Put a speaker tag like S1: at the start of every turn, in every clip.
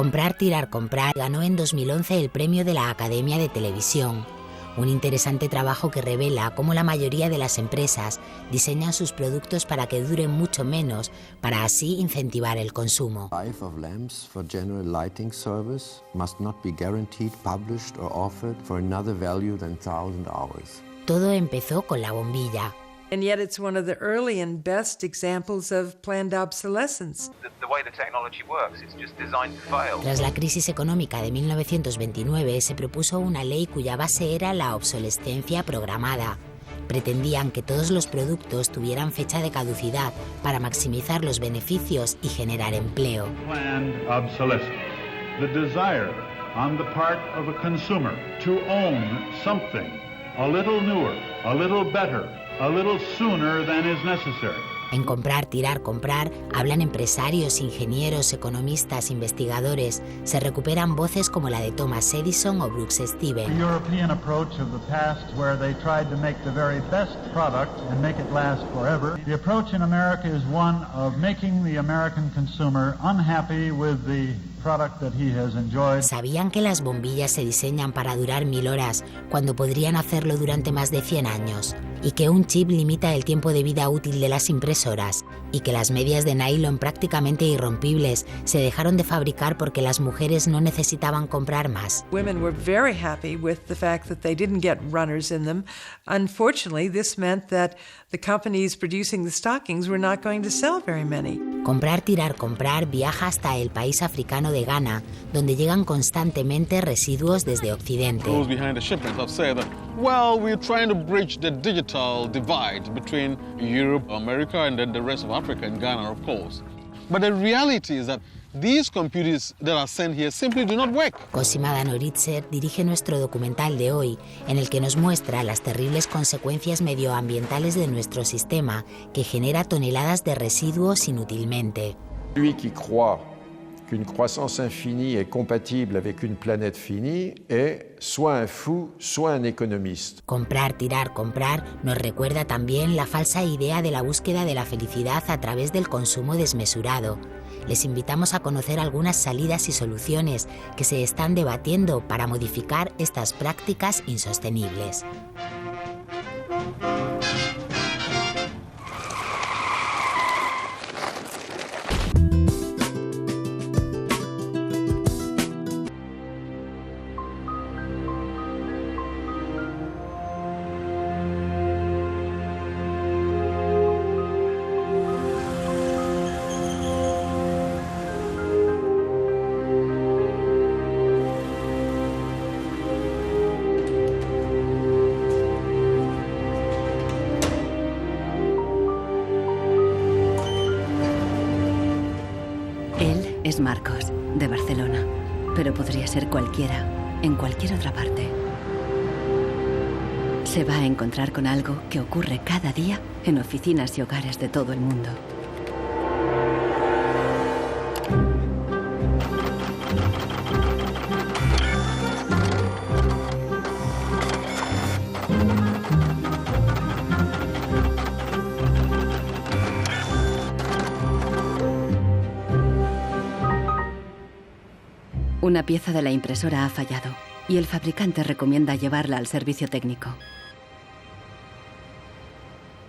S1: Comprar, tirar, comprar ganó en 2011 el premio de la Academia de Televisión. Un interesante trabajo que revela cómo la mayoría de las empresas diseñan sus productos para que duren mucho menos, para así incentivar el consumo.
S2: Life of lamps for general lighting service must not be guaranteed, published or offered for another value than 1,000 hours.
S1: Todo empezó con la bombilla.
S3: And yet it's one of the early and best examples of planned obsolescence.
S4: The way the technology works, it's just designed to fail.
S1: Tras la crisis económica de 1929 se propuso una ley cuya base era la obsolescencia programada. Pretendían que todos los productos tuvieran fecha de caducidad para maximizar los beneficios y generar empleo.
S5: Planned obsolescence. The desire on the part of a consumer to own something a little newer, a little better, a little sooner than is necessary.
S1: En Comprar, tirar, comprar hablan empresarios, ingenieros, economistas, investigadores. Se recuperan voces como la de Thomas Edison o Brooks Stevens.
S5: The European approach of the past, where they tried to make the very best product and make it last forever. The approach in America is one of making the American consumer unhappy with the product that he has enjoyed.
S1: ¿Sabían que las bombillas se diseñan para durar 1000 horas cuando podrían hacerlo durante más de 100 años? Y que un chip limita el tiempo de vida útil de las impresoras, y que las medias de nylon prácticamente irrompibles se dejaron de fabricar porque las mujeres no necesitaban comprar más.
S3: Women were very happy with the fact that they didn't get runners in them. Unfortunately, this meant that the companies producing the stockings were not going to sell very many.
S1: Comprar, tirar, comprar viaja hasta el país africano de Ghana, donde llegan constantemente residuos desde Occidente.
S6: Those behind the shipments have said that, well, we're trying to bridge the digital divide between Europe, America, and then the rest of Africa and Ghana, of course. But the reality is that these computers that are sent here simply do not work.
S1: Cosima Dannoritzer dirige nuestro documental de hoy, en el que nos muestra las terribles consecuencias medioambientales de nuestro sistema, que genera toneladas de residuos inútilmente.
S7: Celui qui croit qu'une croissance infinie est compatible avec une planète finie est soit un fou, soit un économiste.
S1: Comprar, tirar, comprar nos recuerda también la falsa idea de la búsqueda de la felicidad a través del consumo desmesurado. Les invitamos a conocer algunas salidas y soluciones que se están debatiendo para modificar estas prácticas insostenibles.
S8: Es Marcos, de Barcelona, pero podría ser cualquiera, en cualquier otra parte. Se va a encontrar con algo que ocurre cada día en oficinas y hogares de todo el mundo. Una pieza de la impresora ha fallado y el fabricante recomienda llevarla al servicio técnico.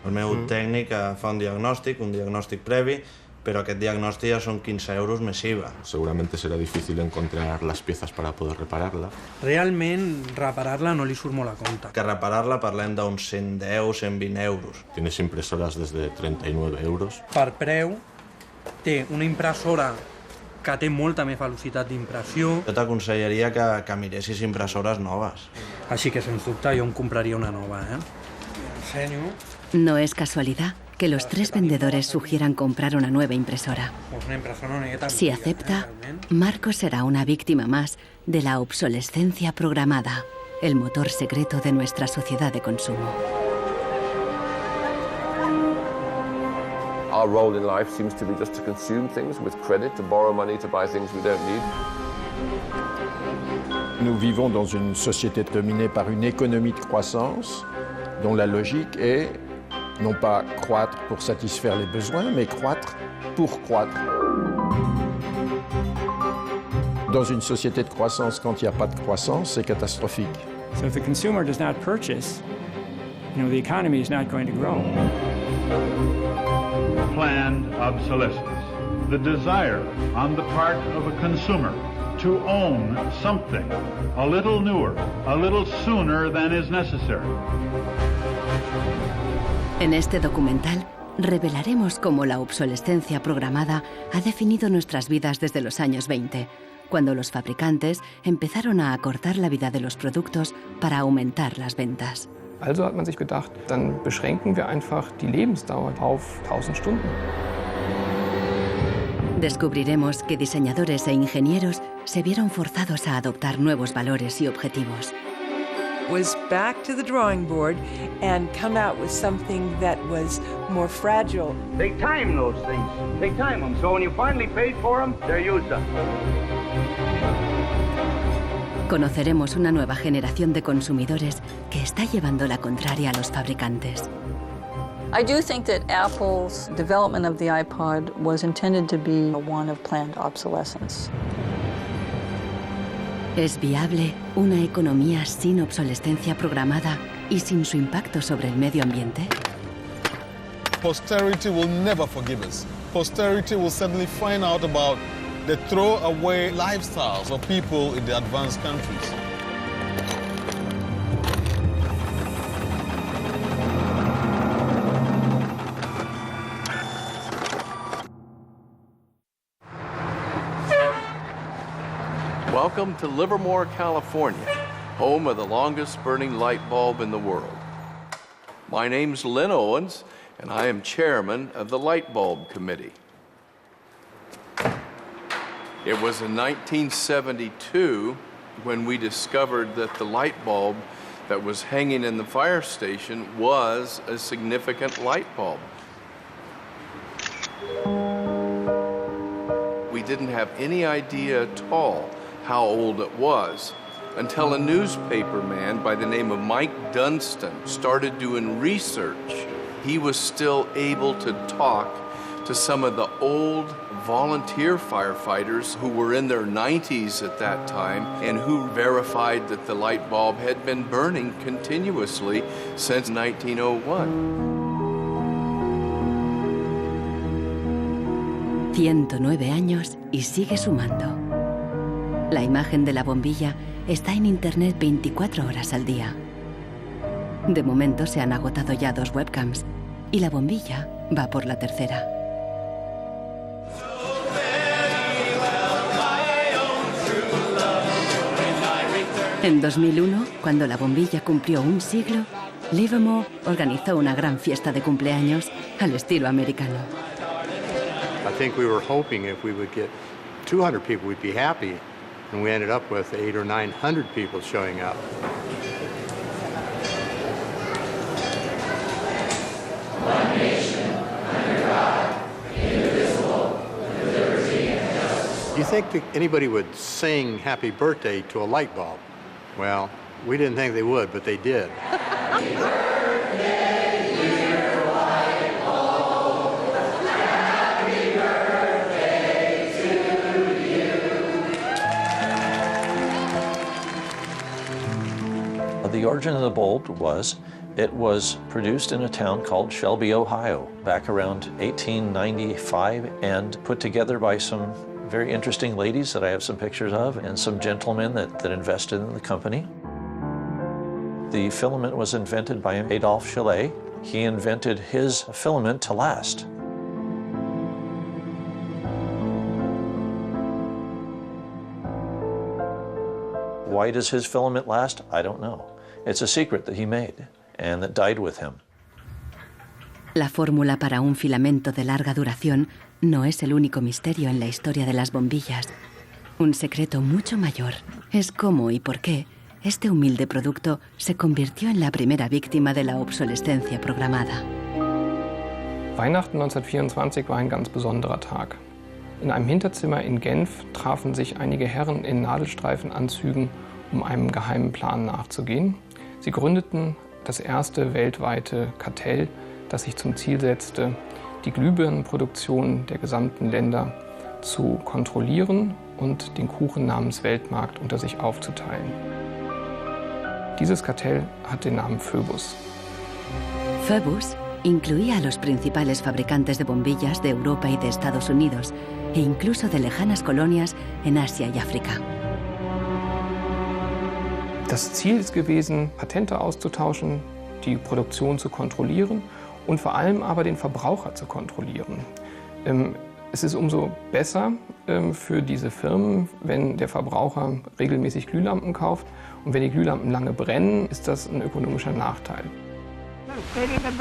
S9: El meu tècnic fa un diagnòstic previ, pero aquest diagnòstic ja són 15 euros més IVA.
S10: Seguramente será difícil encontrar las piezas para poder repararla.
S11: Realment, reparar-la no li surt molt a compte.
S9: Que reparar-la parlem d'uns 110, 120 euros.
S10: Tienes impresoras desde 39 euros.
S11: Per preu, té una impressora que té molta més velocitat d'impressió.
S9: Jo t'aconsellaria que miressis impressores noves.
S11: Així que, sens dubte, jo em compraria una nova, Ensenyo.
S8: No es casualidad que los tres vendedores sugieran comprar una nueva impresora. Si acepta, Marcos será una víctima más de la obsolescencia programada, el motor secreto de nuestra sociedad de consumo.
S12: Our role in life seems to be just to consume things with credit, to borrow money to buy things we don't need.
S7: Nous vivons dans une société dominée par une économie de croissance dont la logique est non pas croître pour satisfaire les besoins, mais croître pour croître. Dans une société de croissance, quand il n'y a pas de croissance, c'est catastrophique.
S13: So if the consumer does not purchase, the economy is not going to grow.
S5: Planned obsolescence. The desire on the part of a consumer to own something a little newer, a little sooner than is necessary.
S8: En este documental revelaremos cómo la obsolescencia programada ha definido nuestras vidas desde los años 20, cuando los fabricantes empezaron a acortar la vida de los productos para aumentar las ventas.
S14: Also hat man sich gedacht, dann beschränken wir einfach die Lebensdauer auf 1000 Stunden.
S8: Descubriremos que diseñadores e ingenieros se vieron forzados a adoptar nuevos valores y objetivos.
S3: Was back to the drawing board and come out with something that was more fragile.
S15: They time those things. They time them. So when you finally paid for them, they're used up.
S8: Conoceremos una nueva generación de consumidores que está llevando la contraria a los fabricantes.
S16: I do think that Apple's development of the iPod was intended to be one of planned obsolescence.
S8: ¿Es viable una economía sin obsolescencia programada y sin su impacto sobre el medio ambiente?
S6: Posterity will never forgive us. Posterity will suddenly find out about the throwaway lifestyles of people in the advanced countries.
S17: Welcome to Livermore, California, home of the longest burning light bulb in the world. My name's Lynn Owens, and I am chairman of the Light Bulb Committee. It was in 1972 when we discovered that the light bulb that was hanging in the fire station was a significant light bulb. We didn't have any idea at all how old it was until a newspaper man by the name of Mike Dunstan started doing research. He was still able to talk to some of the old volunteer firefighters who were in their 90s at that time and who verified that the light bulb had been burning continuously since 1901.
S8: 109 años y sigue sumando. La imagen de la bombilla está en Internet 24 horas al día. De momento se han agotado ya 2 webcams y la bombilla va por la tercera. En 2001, cuando la bombilla cumplió un siglo, Livermore organizó una gran fiesta de cumpleaños al estilo americano.
S18: I think we were hoping if we would get 200 people, we'd be happy. And we ended up with 800 or 900 people showing up.
S19: One nation, under God, indivisible, with liberty and justice.
S18: Do you think that anybody would sing happy birthday to a light bulb? Well, we didn't think they would, but they did.
S19: Happy birthday, dear light bulb. Happy birthday to you.
S20: The origin of the bulb was, it was produced in a town called Shelby, Ohio, back around 1895 and put together by some very interesting ladies that I have some pictures of and some gentlemen that invested in the company. The filament was invented by Adolphe Chaillet. He invented his filament to last. Why does his filament last? I don't know. It's a secret that he made and that died with him.
S8: La fórmula para un filamento de larga duración no es el único misterio en la historia de las bombillas. Un secreto mucho mayor es cómo y por qué este humilde producto se convirtió en la primera víctima de la obsolescencia programada.
S14: Weihnachten 1924 war ein ganz besonderer Tag. In einem Hinterzimmer in Genf trafen sich einige Herren in Nadelstreifenanzügen, um einem geheimen Plan nachzugehen. Sie gründeten das erste weltweite Kartell, das sich zum Ziel setzte, die Glühbirnenproduktion der gesamten Länder zu kontrollieren und den Kuchen namens Weltmarkt unter sich aufzuteilen. Dieses Kartell hat den Namen Phoebus.
S8: Phoebus incluía a los principales fabricantes de bombillas de Europa y de Estados Unidos, e incluso de lejanas colonias en Asia y África.
S14: Das Ziel ist gewesen, Patente auszutauschen, die Produktion zu kontrollieren und vor allem aber den Verbraucher zu kontrollieren. Es ist umso besser für diese Firmen, wenn der Verbraucher regelmäßig Glühlampen kauft. Und wenn die Glühlampen lange brennen, ist das ein ökonomischer Nachteil.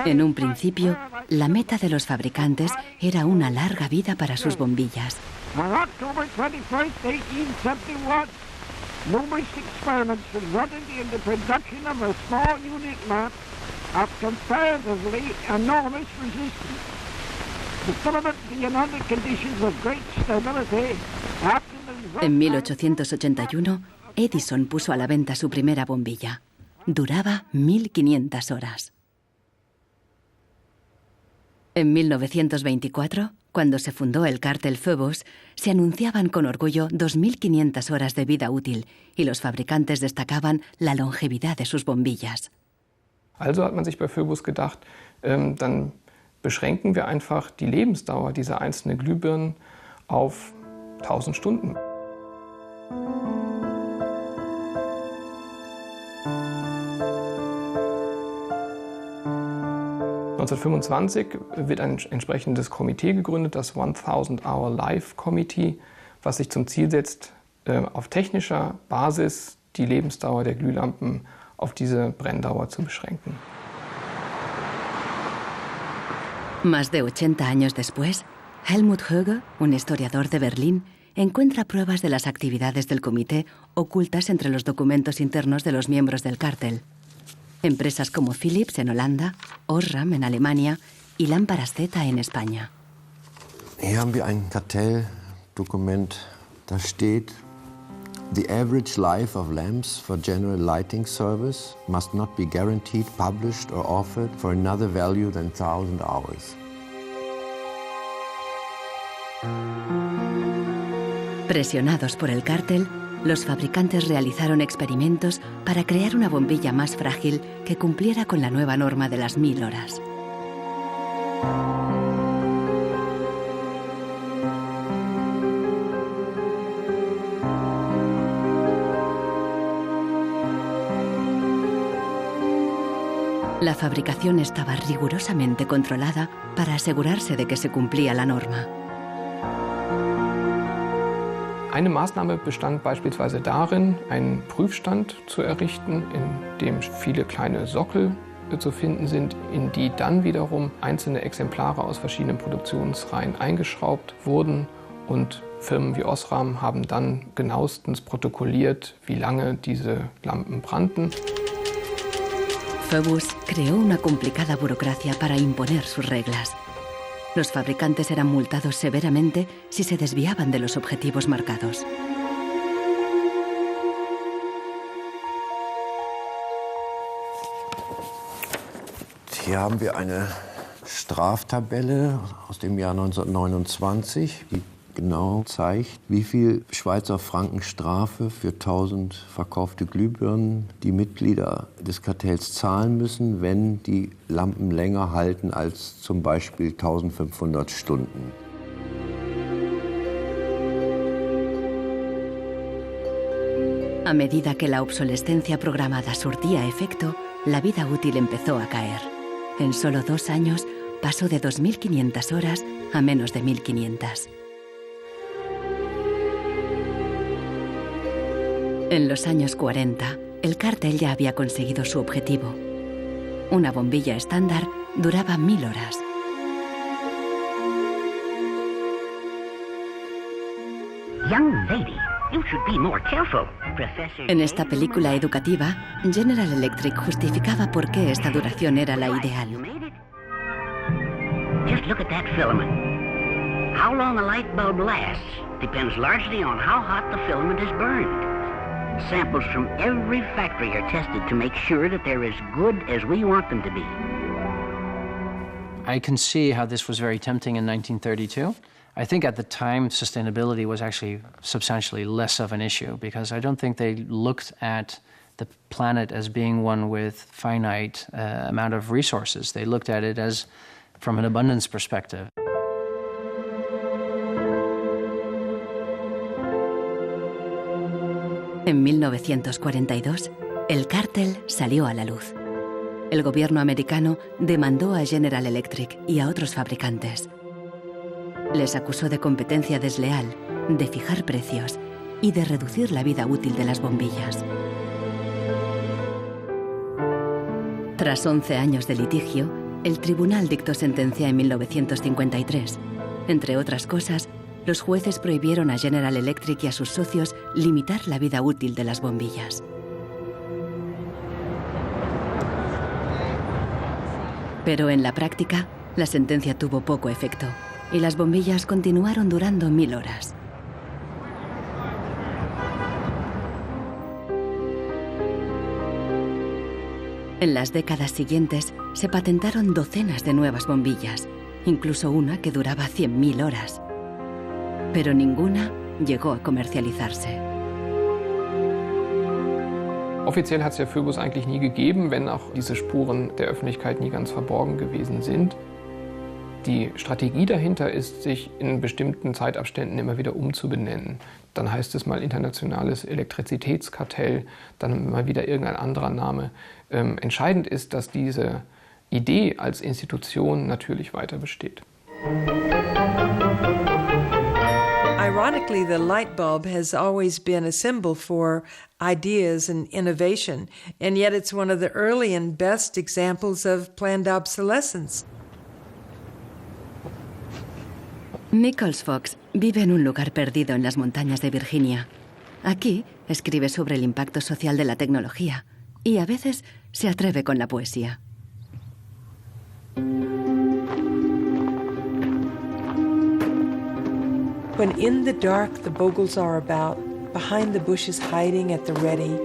S8: En un principio, la meta de los fabricantes era una larga vida para sus bombillas.
S21: On October 21st, 1871, numerous experiments resulted in the production of a small unit lamp of comparatively enormous resistance. The filament being under conditions of great stability after the...
S8: En 1881, Edison puso a la venta su primera bombilla. Duraba 1500 horas. En 1924, cuando se fundó el cártel Phoebus, se anunciaban con orgullo 2500 horas de vida útil y los fabricantes destacaban la longevidad de sus bombillas.
S14: Also hat man sich bei Phoebus gedacht, dann beschränken wir einfach die Lebensdauer dieser einzelnen Glühbirnen auf 1000 Stunden. (1925) wird ein entsprechendes Komitee gegründet, das 1000-Hour Life Committee, was sich zum Ziel setzt, auf technischer Basis die Lebensdauer der Glühlampen auf diese Brenndauer zu beschränken.
S8: Más de 80 años después, Helmut Höge, un historiador de Berlín, encuentra pruebas de las actividades del comité ocultas entre los documentos internos de los miembros del cártel. Empresas como Philips en Holanda, Osram en Alemania y Lámparas Z en España.
S2: Hier haben wir ein Kartelldokument, da steht: The average life of lamps for general lighting service must not be guaranteed, published or offered for another value than 1000 hours.
S8: Presionados por el cártel, los fabricantes realizaron experimentos para crear una bombilla más frágil que cumpliera con la nueva norma de las 1000 horas. La fabricación estaba rigurosamente controlada para asegurarse de que se cumplía la norma.
S14: Eine Maßnahme bestand beispielsweise darin, einen Prüfstand zu errichten, in dem viele kleine Sockel zu finden sind, in die dann wiederum einzelne Exemplare aus verschiedenen Produktionsreihen eingeschraubt wurden. Und Firmen wie Osram haben dann genauestens protokolliert, wie lange diese Lampen brannten.
S8: Phoebus creó una complicada burocracia para imponer sus reglas. Los fabricantes eran multados severamente si se desviaban de los objetivos marcados.
S2: Hier haben wir eine Straftabelle aus dem Jahr 1929, die genau zeigt, wie viel Schweizer Franken Strafe für 1000 verkaufte Glühbirnen die Mitglieder des Kartells zahlen müssen, wenn die Lampen länger halten als zum Beispiel 1500 Stunden.
S8: A medida que la obsolescencia programada surtía efecto, la vida útil empezó a caer. En solo 2 años pasó de 2500 horas a menos de 1500. En los años 40, el cártel ya había conseguido su objetivo. Una bombilla estándar duraba 1000 horas.
S22: Young lady, you should be more careful.
S8: En esta película educativa, General Electric justificaba por qué esta duración era la ideal.
S22: Just look at that filament. How long a light bulb lasts depends largely on how hot the filament is burned. Samples from every factory are tested to make sure that they're as good as we want them to be.
S23: I can see how this was very tempting in 1932.
S1: I think at the time, sustainability was actually substantially less of an issue because I don't think they looked at the planet as being one with finite amount of resources. They looked at it as from an abundance perspective.
S8: En 1942, el cártel salió a la luz. El gobierno americano demandó a General Electric y a otros fabricantes. Les acusó de competencia desleal, de fijar precios y de reducir la vida útil de las bombillas. Tras 11 años de litigio, el tribunal dictó sentencia en 1953. Entre otras cosas, los jueces prohibieron a General Electric y a sus socios limitar la vida útil de las bombillas. Pero en la práctica, la sentencia tuvo poco efecto y las bombillas continuaron durando 1000 horas. En las décadas siguientes se patentaron docenas de nuevas bombillas, incluso una que duraba 100.000 horas. Pero ninguna llegó a comercializarse.
S14: Offiziell hat es ja Phoebus eigentlich nie gegeben, wenn auch diese Spuren der Öffentlichkeit nie ganz verborgen gewesen sind. Die Strategie dahinter ist, sich in bestimmten Zeitabständen immer wieder umzubenennen. Dann heißt es mal internationales Elektrizitätskartell, dann mal wieder irgendein anderer Name. Entscheidend ist, dass diese Idee als Institution natürlich weiter besteht.
S3: Ironically, the light bulb has always been a symbol for ideas and innovation, and yet it's one of the early and best examples of planned obsolescence.
S8: Nichols Fox vive en un lugar perdido en las montañas de Virginia. Aquí escribe sobre el impacto social de la tecnología y a veces se atreve con la poesía.
S3: When in the dark the bogles are about, behind the bushes hiding at the ready,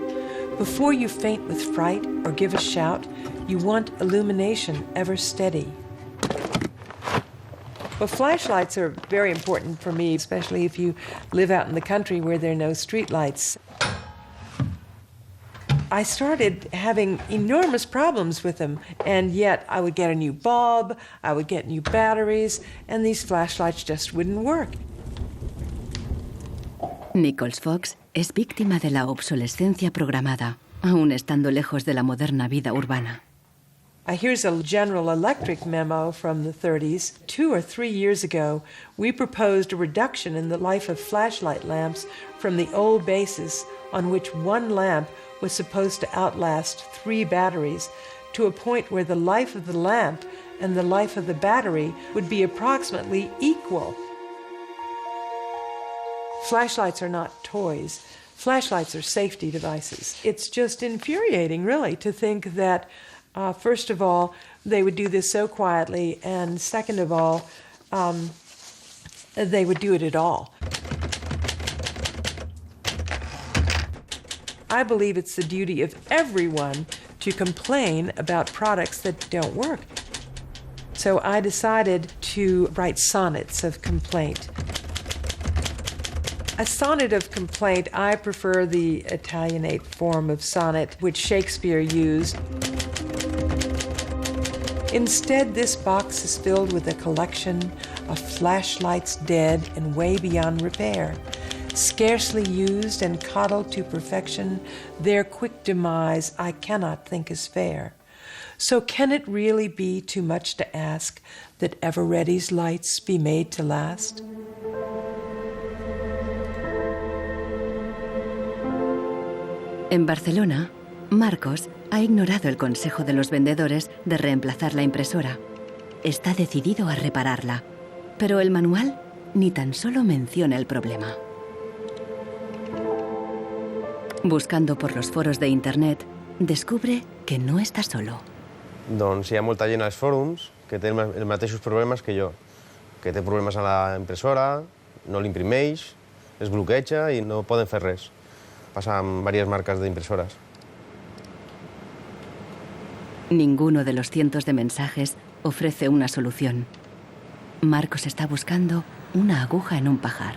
S3: before you faint with fright or give a shout, you want illumination ever steady. Well, flashlights are very important for me, especially if you live out in the country where there are no street lights. I started having enormous problems with them, and yet I would get a new bulb, I would get new batteries, and these flashlights just wouldn't work.
S8: Nichols Fox es víctima de la obsolescencia programada, aún estando lejos de la moderna vida urbana.
S3: Here's a General Electric memo from the 30s. 2 or 3 years ago, we proposed a reduction in the life of flashlight lamps from the old basis on which one lamp was supposed to outlast 3 batteries to a point where the life of the lamp and the life of the battery would be approximately equal. Flashlights are not toys. Flashlights are safety devices. It's just infuriating, really, to think that first of all, they would do this so quietly, and second of all, they would do it at all. I believe it's the duty of everyone to complain about products that don't work. So I decided to write sonnets of complaint. A sonnet of complaint, I prefer the Italianate form of sonnet, which Shakespeare used. Instead, this box is filled with a collection of flashlights dead and way beyond repair. Scarcely used and coddled to perfection, their quick demise I cannot think is fair. So can it really be too much to ask that ever-ready's lights be made to last?
S8: En Barcelona, Marcos ha ignorado el consejo de los vendedores de reemplazar la impresora. Está decidido a repararla, pero el manual ni tan solo menciona el problema. Buscando por los foros de internet, descubre que no está solo.
S4: Doncs hi ha molta gent als fòrums que té els mateixos problemes que jo, que té problemes a la impressora, no l'imprimeix, es bloqueja i no poden fer res. Pasa amb diverses marques d'impressores.
S8: Ninguno de los cientos de mensajes ofrece una solución. Marcos está buscando una aguja en un pajar.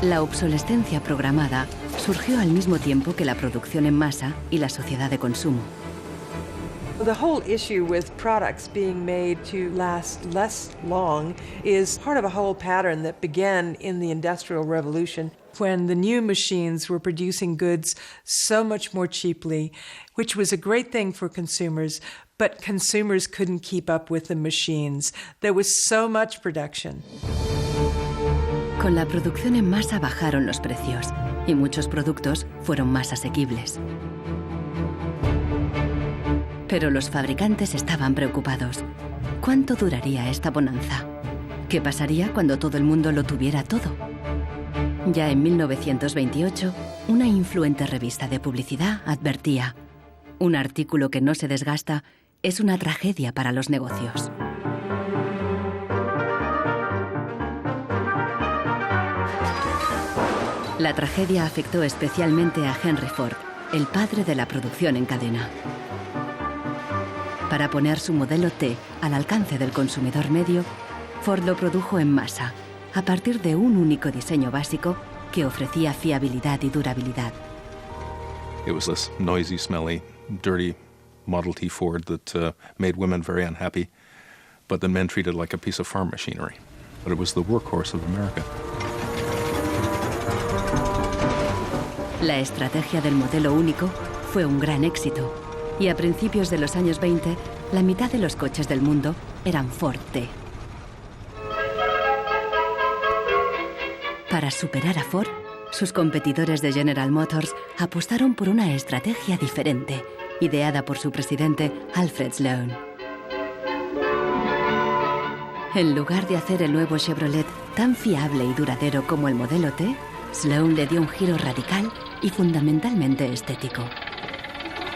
S8: La obsolescencia programada surgió al mismo tiempo que la producción en masa y la sociedad de consumo.
S3: The whole issue with products being made to last less long is part of a whole pattern that began in the Industrial Revolution, when the new machines were producing goods so much more cheaply, which was a great thing for consumers, but consumers couldn't keep up with the machines. There was so much production.
S8: Con la producción en masa bajaron los precios y muchos productos fueron más asequibles. Pero los fabricantes estaban preocupados. ¿Cuánto duraría esta bonanza? ¿Qué pasaría cuando todo el mundo lo tuviera todo? Ya en 1928, una influente revista de publicidad advertía: un artículo que no se desgasta es una tragedia para los negocios. La tragedia afectó especialmente a Henry Ford, el padre de la producción en cadena. Para poner su modelo T al alcance del consumidor medio, Ford lo produjo en masa, a partir de un único diseño básico que ofrecía fiabilidad y durabilidad.
S9: It was this noisy, smelly, dirty Model T Ford that made women very unhappy, but the men treated like a piece of farm machinery. But it was the workhorse of America.
S8: La estrategia del modelo único fue un gran éxito, y a principios de los años 20, la mitad de los coches del mundo eran Ford T. Para superar a Ford, sus competidores de General Motors apostaron por una estrategia diferente, ideada por su presidente Alfred Sloan. En lugar de hacer el nuevo Chevrolet tan fiable y duradero como el modelo T, Sloan le dio un giro radical y fundamentalmente estético.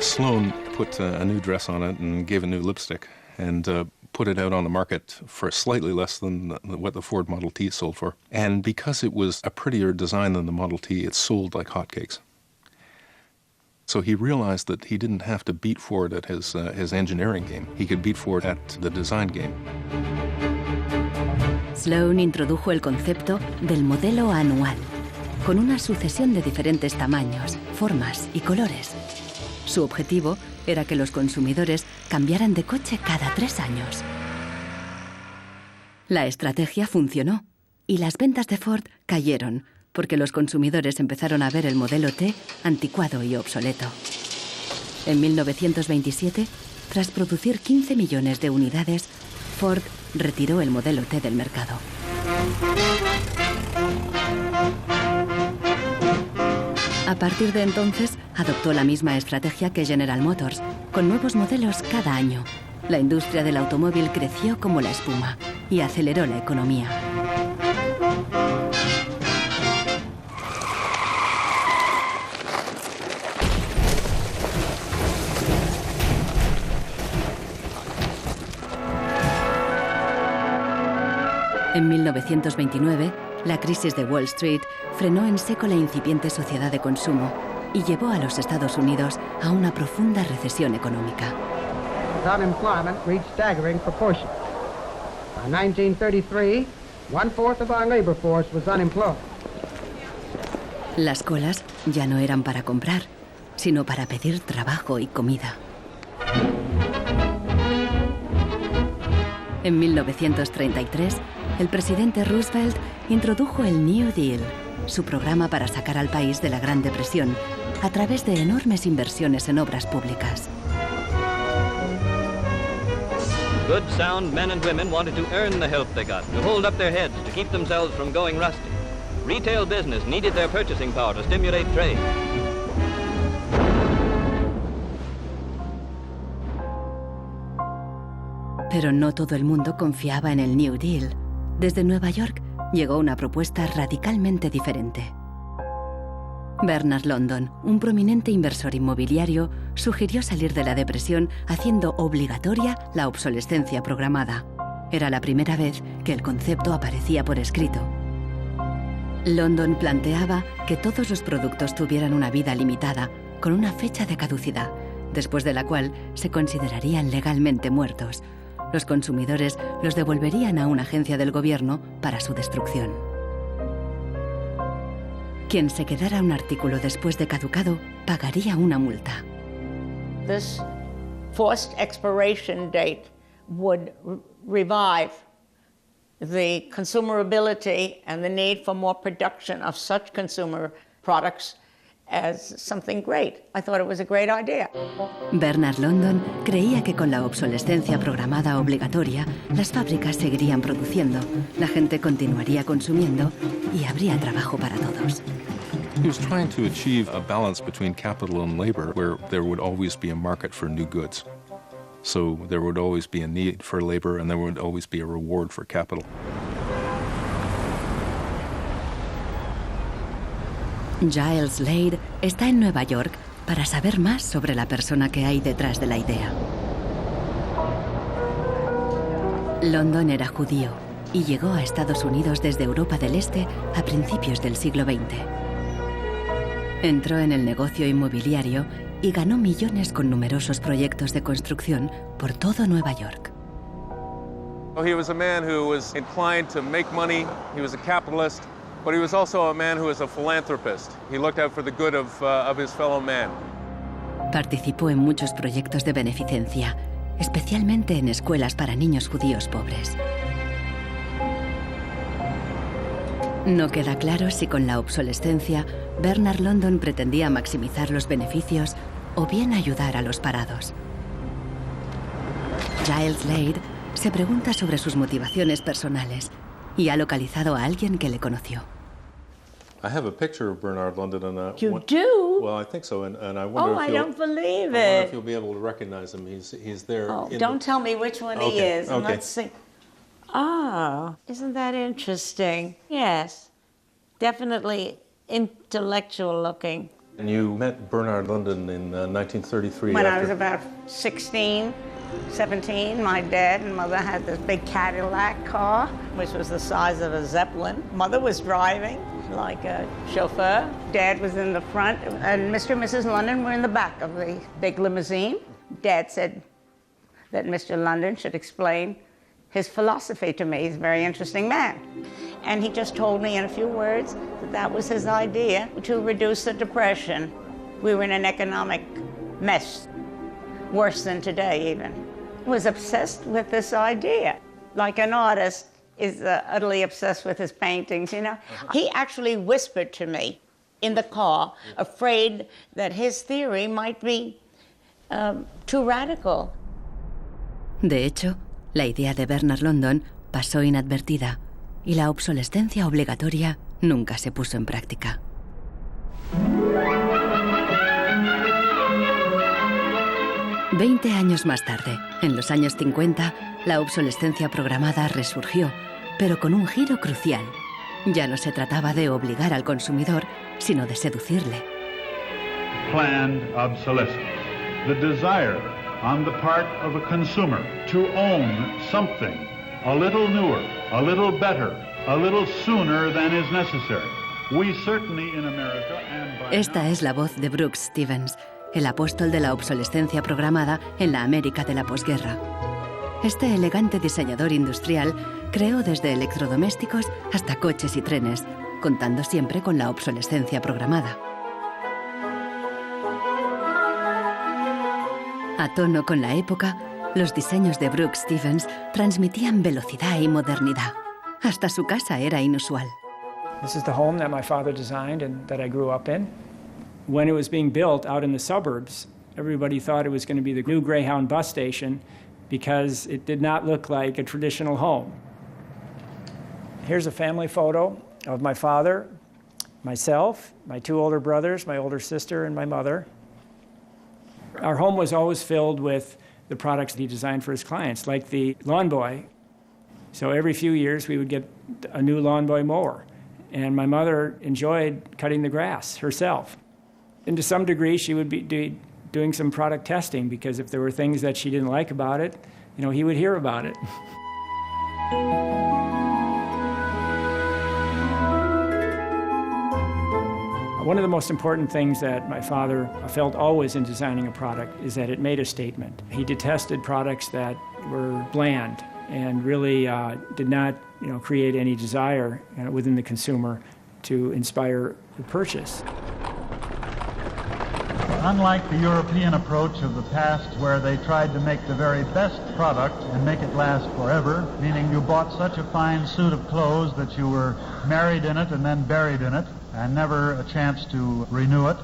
S9: Sloan put a new dress on it and gave a new lipstick and put it out on the market for slightly less than what the Ford Model T sold for. And because it was a prettier design than the Model T, it sold like hotcakes. So he realized that he didn't have to beat Ford at his engineering game. He could beat Ford at the design game.
S8: Sloan introdujo el concepto del modelo anual, con una sucesión de diferentes tamaños, formas y colores. Su objetivo era que los consumidores cambiaran de coche cada 3 años. La estrategia funcionó y las ventas de Ford cayeron porque los consumidores empezaron a ver el modelo T anticuado y obsoleto. En 1927, tras producir 15 millones de unidades, Ford retiró el modelo T del mercado. A partir de entonces, adoptó la misma estrategia que General Motors, con nuevos modelos cada año. La industria del automóvil creció como la espuma y aceleró la economía. En 1929, la crisis de Wall Street frenó en seco la incipiente sociedad de consumo y llevó a los Estados Unidos a una profunda recesión económica.
S21: Unemployment reached staggering proportions. By 1933, 1/4 of our labor force was unemployed.
S8: Las colas ya no eran para comprar, sino para pedir trabajo y comida. En 1933, el presidente Roosevelt introdujo el New Deal, su programa para sacar al país de la Gran Depresión, a través de enormes inversiones en obras públicas.
S10: Good, sound men and women wanted to earn the help they got, to hold up their heads, to keep themselves from going rusty. Retail business needed their purchasing power to stimulate trade.
S8: Pero no todo el mundo confiaba en el New Deal. Desde Nueva York llegó una propuesta radicalmente diferente. Bernard London, un prominente inversor inmobiliario, sugirió salir de la depresión haciendo obligatoria la obsolescencia programada. Era la primera vez que el concepto aparecía por escrito. London planteaba que todos los productos tuvieran una vida limitada, con una fecha de caducidad, después de la cual se considerarían legalmente muertos. Los consumidores los devolverían a una agencia del gobierno para su destrucción. Quien se quedara un artículo después de caducado pagaría una multa.
S11: This forced expiration date would revive the consumerability and the need for more production of such consumer products as something great. I thought it was a great idea.
S8: Bernard London creía que con la obsolescencia programada obligatoria, las fábricas seguirían produciendo, la gente continuaría consumiendo y habría trabajo para todos.
S9: He was trying to achieve a balance between capital and labor where there would always be a market for new goods. So there would always be a need for labor and there would always be a reward for capital.
S8: Giles Slade está en Nueva York para saber más sobre la persona que hay detrás de la idea. London era judío y llegó a Estados Unidos desde Europa del Este a principios del siglo XX. Entró en el negocio inmobiliario y ganó millones con numerosos proyectos de construcción por todo Nueva York.
S12: He was a man who was inclined to make money. He was a capitalist, but he was also a man who was a philanthropist. He looked out for the good of his fellow man.
S8: Participó en muchos proyectos de beneficencia, especialmente en escuelas para niños judíos pobres. No queda claro si con la obsolescencia Bernard London pretendía maximizar los beneficios o bien ayudar a los parados. Giles Slade se pregunta sobre sus motivaciones personales y ha localizado a alguien que le conoció.
S9: I have a picture of Bernard London and
S11: You do?
S9: Well, I think so, and I wonder
S11: I
S9: if
S11: don't believe
S9: I wonder
S11: it.
S9: if you'll be able to recognize him. He's there.
S11: Oh,
S9: in
S11: don't
S9: the...
S11: tell me which one he
S9: Okay,
S11: is. And
S9: okay.
S11: let's see. Ah, isn't that interesting? Yes. Definitely intellectual looking.
S9: And you met Bernard London in 1933.
S11: When I was about 16, 17, my dad and mother had this big Cadillac car, which was the size of a Zeppelin. Mother was driving like a chauffeur. Dad was in the front, and Mr. and Mrs. London were in the back of the big limousine. Dad said that Mr. London should explain his philosophy to me. He's a very interesting man. And he just told me in a few words that that was his idea to reduce the depression. We were in an economic mess, worse than today even. He was obsessed with this idea. Like an artist is utterly obsessed with his paintings, you know. He actually whispered to me in the car, afraid that his theory might be too radical.
S8: De hecho, la idea de Bernard London pasó inadvertida y la obsolescencia obligatoria nunca se puso en práctica. Veinte años más tarde, en los años 50, la obsolescencia programada resurgió, pero con un giro crucial. Ya no se trataba de obligar al consumidor, sino de seducirle.
S5: Planned obsolescence. The desire on the part of a consumer to own something a little newer, a little better, a little sooner than is necessary. We certainly in America and by
S8: Esta es la voz de Brooks Stevens, el apóstol de la obsolescencia programada en la América de la posguerra. Este elegante diseñador industrial creó desde electrodomésticos hasta coches y trenes, contando siempre con la obsolescencia programada. A tono con la época, los diseños de Brooks Stevens transmitían velocidad y modernidad. Hasta su casa era inusual.
S13: This is the home that my father designed and that I grew up in. When it was being built out in the suburbs, everybody thought it was going to be the new Greyhound bus station because it did not look like a traditional home. Here's a family photo of my father, myself, my two older brothers, my older sister, and my mother. Our home was always filled with the products he designed for his clients, like the lawn boy. So every few years we would get a new lawn boy mower. And my mother enjoyed cutting the grass herself. And to some degree, she would be doing some product testing, because if there were things that she didn't like about it, you know, he would hear about it. One of the most important things that my father felt always in designing a product is that it made a statement. He detested products that were bland and really did not, create any desire within the consumer to inspire the purchase.
S5: Unlike the European approach of the past where they tried to make the very best product and make it last forever, meaning you bought such a fine suit of clothes that you were married in it and then buried in it and never a chance to renew it,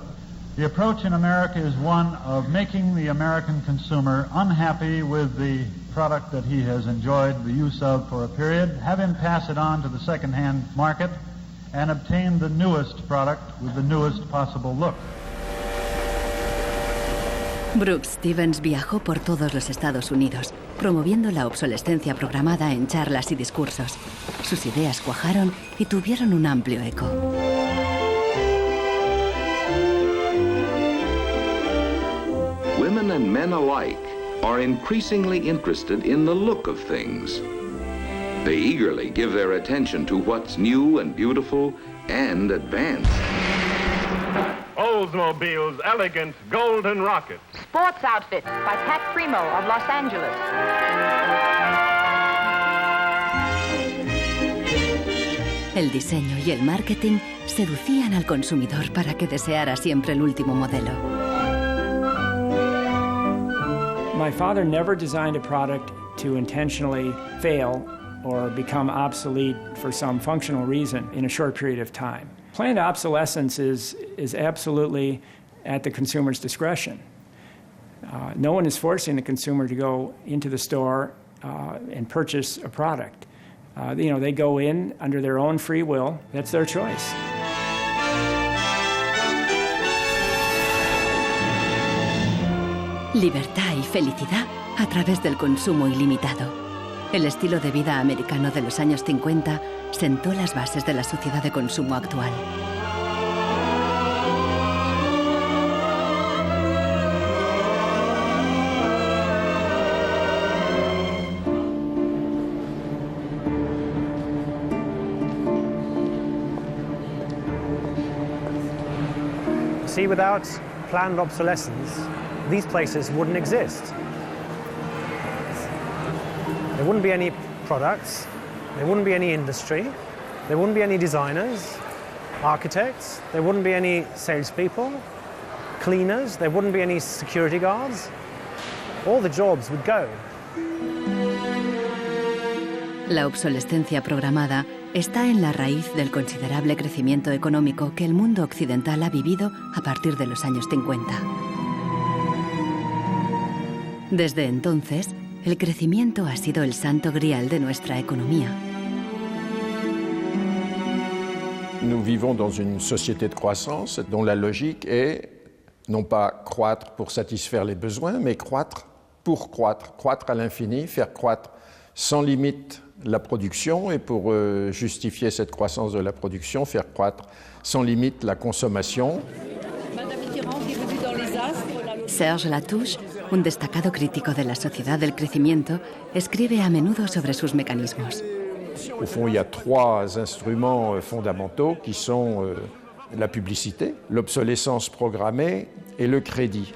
S5: the approach in America is one of making the American consumer unhappy with the product that he has enjoyed the use of for a period, have him pass it on to the second-hand market, and obtain the newest product with the newest possible look.
S8: Brooks Stevens viajó por todos los Estados Unidos, promoviendo la obsolescencia programada en charlas y discursos. Sus ideas cuajaron y tuvieron un amplio eco.
S7: Women and men alike are increasingly interested in the look of things. They eagerly give their attention to what's new and beautiful and advanced.
S15: Oldsmobile's elegant golden rocket.
S23: Sports outfits by Pat Primo of Los Angeles.
S8: El diseño y el marketing seducían al consumidor para que deseara siempre el último modelo.
S13: My father never designed a product to intentionally fail or become obsolete for some functional reason in a short period of time. Planned obsolescence is absolutely at the consumer's discretion. No one is forcing the consumer to go into the store and purchase a product. They go in under their own free will. That's their choice.
S8: Libertad y felicidad a través del consumo ilimitado. El estilo de vida americano de los años 50 sentó las bases de la sociedad de consumo actual.
S24: See, without planned obsolescence, these places wouldn't exist. There wouldn't be any products, there wouldn't be any industry, there wouldn't be any designers, architects, there wouldn't be any salespeople, cleaners, there wouldn't be any security guards. All the jobs would go.
S8: La obsolescencia programada está en la raíz del considerable crecimiento económico que el mundo occidental ha vivido a partir de los años 50. Desde entonces, el crecimiento ha sido el santo grial de nuestra economía.
S25: Nous vivons dans une société de croissance dont la logique est non pas croître pour satisfaire les besoins, mais croître pour croître, croître à l'infini, faire croître sans limite la production et pour justifier cette croissance de la production, faire croître sans limite la consommation.
S8: Serge Latouche, un destacado crítico de la sociedad del crecimiento, escribe a menudo sobre sus mecanismos.
S25: Au fond, il y a trois instruments fondamentaux qui sont la publicité, l'obsolescence programmée et le crédit.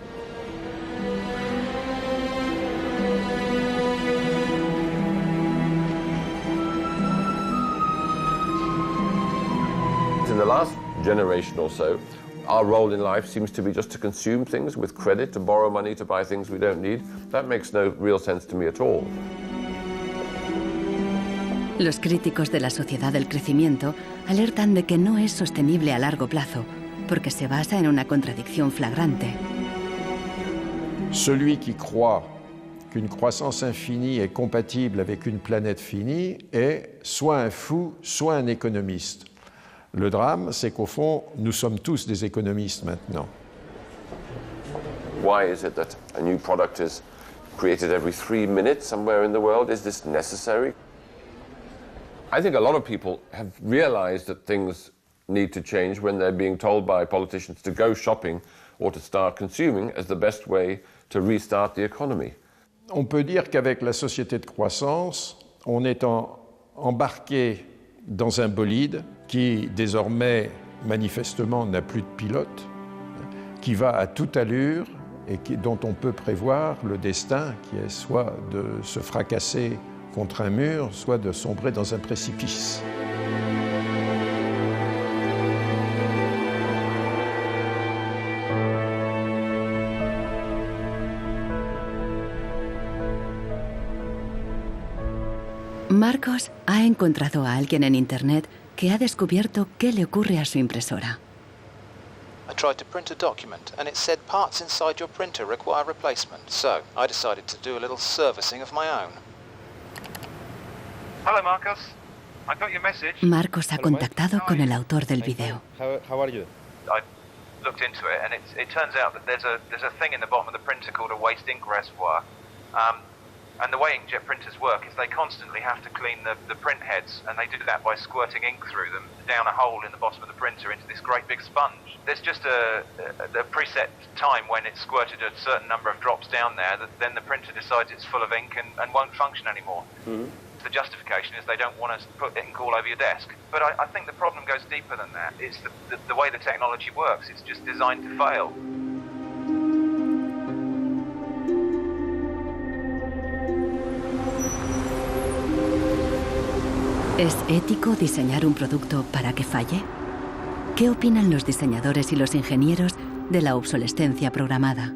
S26: In the last generation or so, our role in life seems to be just to consume things with credit, to borrow money to buy things we don't need. That makes no real sense to me at all.
S8: Los críticos de la sociedad del crecimiento alertan de que no es sostenible a largo plazo, porque se basa en una contradicción flagrante.
S25: Celui qui croit qu'une croissance infinie est compatible avec une planète finie est soit un fou, soit un économiste. Le drame, c'est qu'au fond, nous sommes tous des économistes maintenant.
S26: Why is it that a new product is created every 3 minutes somewhere in the world? Is this necessary? I think a lot of people have realized that things need to change when they're being told by politicians to go shopping or to start consuming as the best way to restart the economy.
S25: On peut dire qu'avec la société de croissance, on est embarqué dans un bolide qui désormais manifestement n'a plus de pilote, qui va à toute allure et dont on peut prévoir le destin, qui est soit de se fracasser contre un mur, soit de sombrer dans un précipice.
S8: Marcos ha encontrado a alguien en Internet que ha descubierto qué le ocurre a su impresora.
S6: I tried to print a document and it said parts inside your printer require replacement, so I decided to do a little servicing of my own.
S16: Hello, Marcos. I got your message.
S8: Marcos ha contactado con el autor del video.
S4: How are you?
S16: I looked into it, and it turns out that there's a thing in the bottom of the printer called a waste ink reservoir. And the way inkjet printers work is they constantly have to clean the print heads, and they do that by squirting ink through them down a hole in the bottom of the printer into this great big sponge. There's just a preset time when it's squirted a certain number of drops down there that then the printer decides it's full of ink and won't function anymore. Mm-hmm. The justification is they don't want to put ink all over your desk. But I think the problem goes deeper than that. It's the way the technology works. It's just designed to fail.
S8: ¿Es ético diseñar un producto para que falle? ¿Qué opinan los diseñadores y los ingenieros de la obsolescencia programada?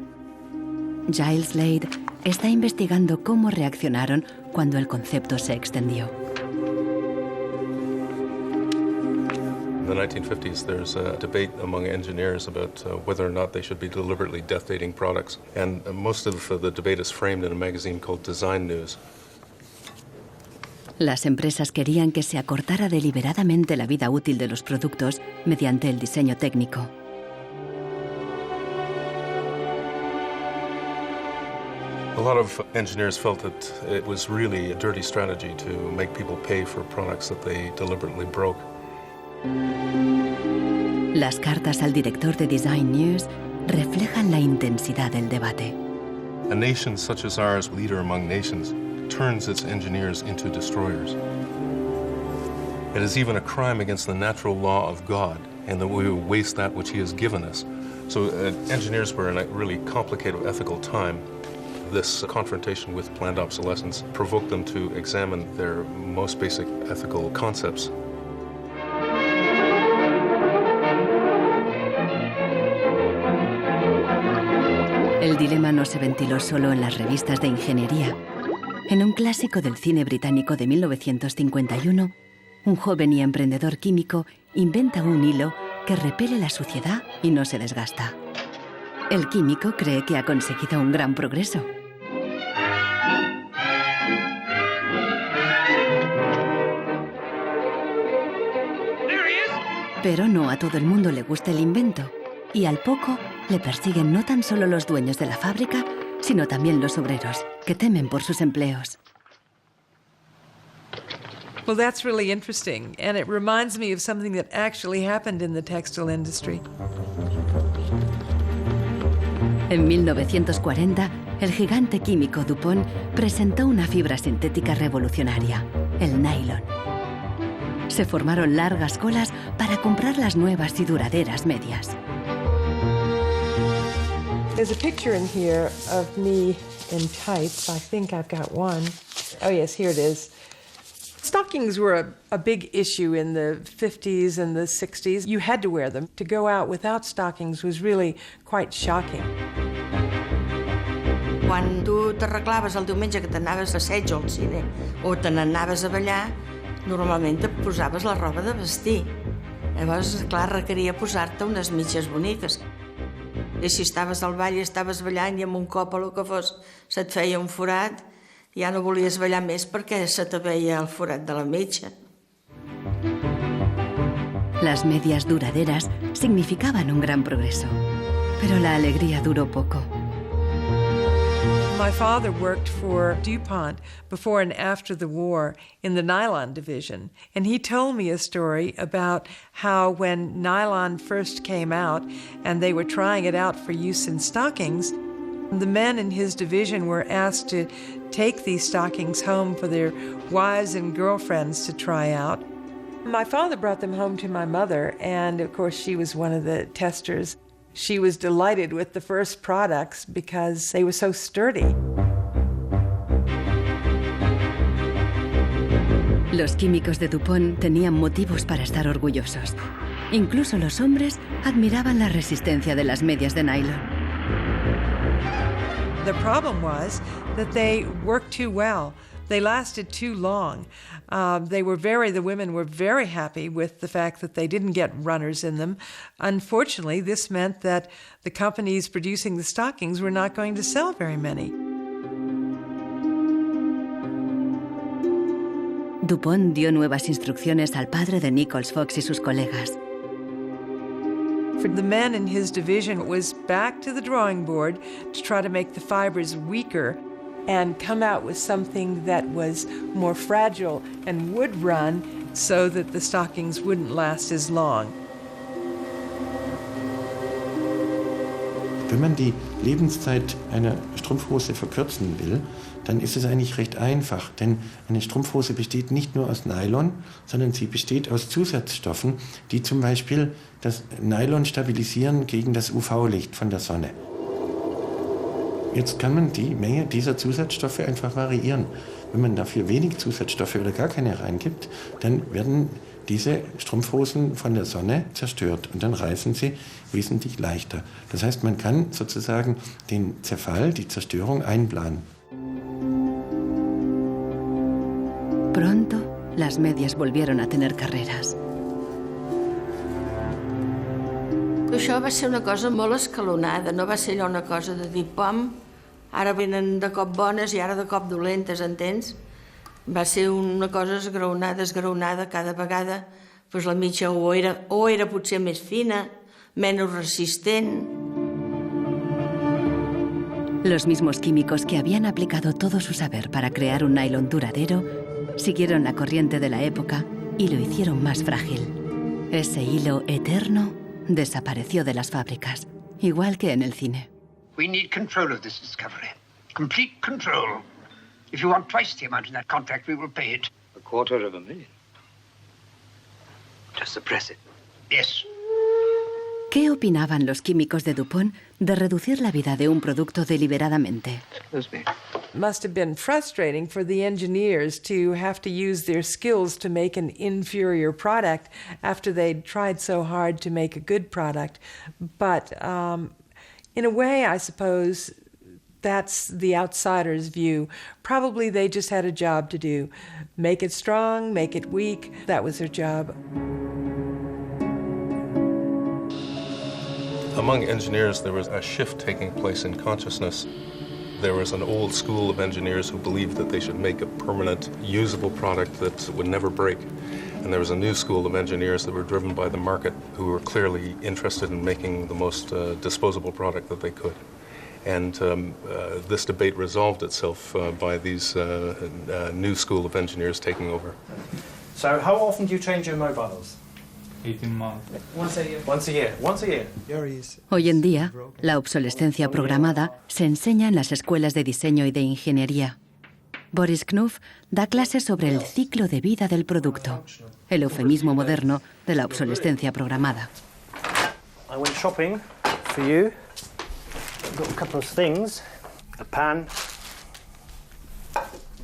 S8: Giles Slade está investigando cómo reaccionaron cuando el concepto se extendió.
S9: In the 1950s, there's a debate among engineers about whether or not they should be deliberately death dating products. And most of the debate is framed in a magazine called Design News.
S8: Las empresas querían que se acortara deliberadamente la vida útil de los productos mediante el diseño técnico.
S9: A lot of engineers felt that it was really a dirty strategy to make people pay for products that they deliberately broke.
S8: Las cartas al director de Design News reflejan la intensidad del debate.
S9: A nation such as ours, leader among nations, turns its engineers into destroyers. It is even a crime against the natural law of God, and that we waste that which He has given us. So engineers were in a really complicated ethical time. This confrontation with planned obsolescence provoked them to examine their most basic ethical concepts.
S8: El dilema no se ventiló solo en las revistas de ingeniería. En un clásico del cine británico de 1951, un joven y emprendedor químico inventa un hilo que repele la suciedad y no se desgasta. El químico cree que ha conseguido un gran progreso. Pero no a todo el mundo le gusta el invento, y al poco le persiguen no tan solo los dueños de la fábrica, sino también los obreros, que temen por sus empleos.
S3: Well, that's really interesting, and it reminds me of something that actually happened in the textile industry.
S8: En 1940, el gigante químico DuPont presentó una fibra sintética revolucionaria, el nylon. Se formaron largas colas para comprar las nuevas y duraderas medias.
S3: There's a picture in here of me in tights. I think I've got one. Oh, yes, here it is. Stockings were a big issue in the 50s and the 60s. You had to wear them. To go out without stockings was really quite shocking.
S17: Quan tu t'arreglaves el diumenge que t'anaves a assaig al cine o te n'anaves a ballar, normalment et posaves la roba de vestir. Llavors, clar, requeria posar-te unes mitges boniques. I si estaves al ball i estaves ballant i amb un cop o el que fos se't feia un forat, ja no volies ballar més perquè se te veia el forat de la mitja.
S8: Las medias duraderas significaban un gran progreso, pero la alegría duró poco.
S3: My father worked for DuPont before and after the war in the nylon division, and he told me a story about how when nylon first came out and they were trying it out for use in stockings, the men in his division were asked to take these stockings home for their wives and girlfriends to try out. My father brought them home to my mother, and of course she was one of the testers. She was delighted with the first products because they were so sturdy.
S8: Los químicos de DuPont tenían motivos para estar orgullosos. Incluso los hombres admiraban la resistencia de las medias de nylon.
S3: The problem was that they worked too well. They lasted too long. The women were very happy with the fact that they didn't get runners in them. Unfortunately, this meant that the companies producing the stockings were not going to sell very many.
S8: DuPont dio nuevas instrucciones al padre de Nichols Fox y sus colegas.
S3: For the men in his division, it was back to the drawing board to try to make the fibers weaker and come out with something that was more fragile and would run so that the stockings wouldn't last as long.
S1: Wenn man die Lebenszeit einer Strumpfhose verkürzen will, dann ist es eigentlich recht einfach, denn eine Strumpfhose besteht nicht nur aus Nylon, sondern sie besteht aus Zusatzstoffen, die zum Beispiel das Nylon stabilisieren gegen das UV-Licht von der Sonne. Jetzt kann man die Menge dieser Zusatzstoffe einfach variieren. Wenn man dafür wenig Zusatzstoffe oder gar keine reingibt, dann werden diese Strumpfhosen von der Sonne zerstört und dann reißen sie wesentlich leichter. Das heißt, man kann sozusagen den Zerfall, die Zerstörung einplanen.
S8: Pronto, las medias volvieron a tener carreras.
S17: Això va ser una cosa molt escalonada, no va ser allò una cosa de dir, pom, ara venen de cop bones i ara de cop dolentes, entens? Va ser una cosa esgraonada cada vegada, doncs la mitja o era potser més fina, menos resistent.
S8: Los mismos químicos que habían aplicado todo su saber para crear un nylon duradero siguieron la corriente de la época y lo hicieron más frágil. Ese hilo eterno desapareció de las fábricas, igual que en el cine.
S21: We need control of this discovery. Complete control. If you want twice the amount in that contract, we will pay it.
S10: $250,000.
S21: Just suppress it. Yes.
S8: ¿Qué opinaban los químicos de DuPont de reducir la vida de un producto deliberadamente?
S3: Must have been frustrating for the engineers to have to use their skills to make an inferior product after they'd tried so hard to make a good product. But in a way, I suppose that's the outsider's view. Probably they just had a job to do. Make it strong, make it weak. That was their job.
S9: Among engineers, there was a shift taking place in consciousness. There was an old school of engineers who believed that they should make a permanent, usable product that would never break. And there was a new school of engineers that were driven by the market, who were clearly interested in making the most disposable product that they could. And this debate resolved itself by these new school of engineers taking over.
S24: So how often do you change your mobiles?
S2: 18 months.
S24: Once a year. Once a year. Once a year.
S8: Hoy en día, la obsolescencia programada se enseña en las escuelas de diseño y de ingeniería. Boris Knuff da clases sobre el ciclo de vida del producto, el eufemismo moderno de la obsolescencia programada.
S24: I went shopping for you. I've got a couple of things. A pan,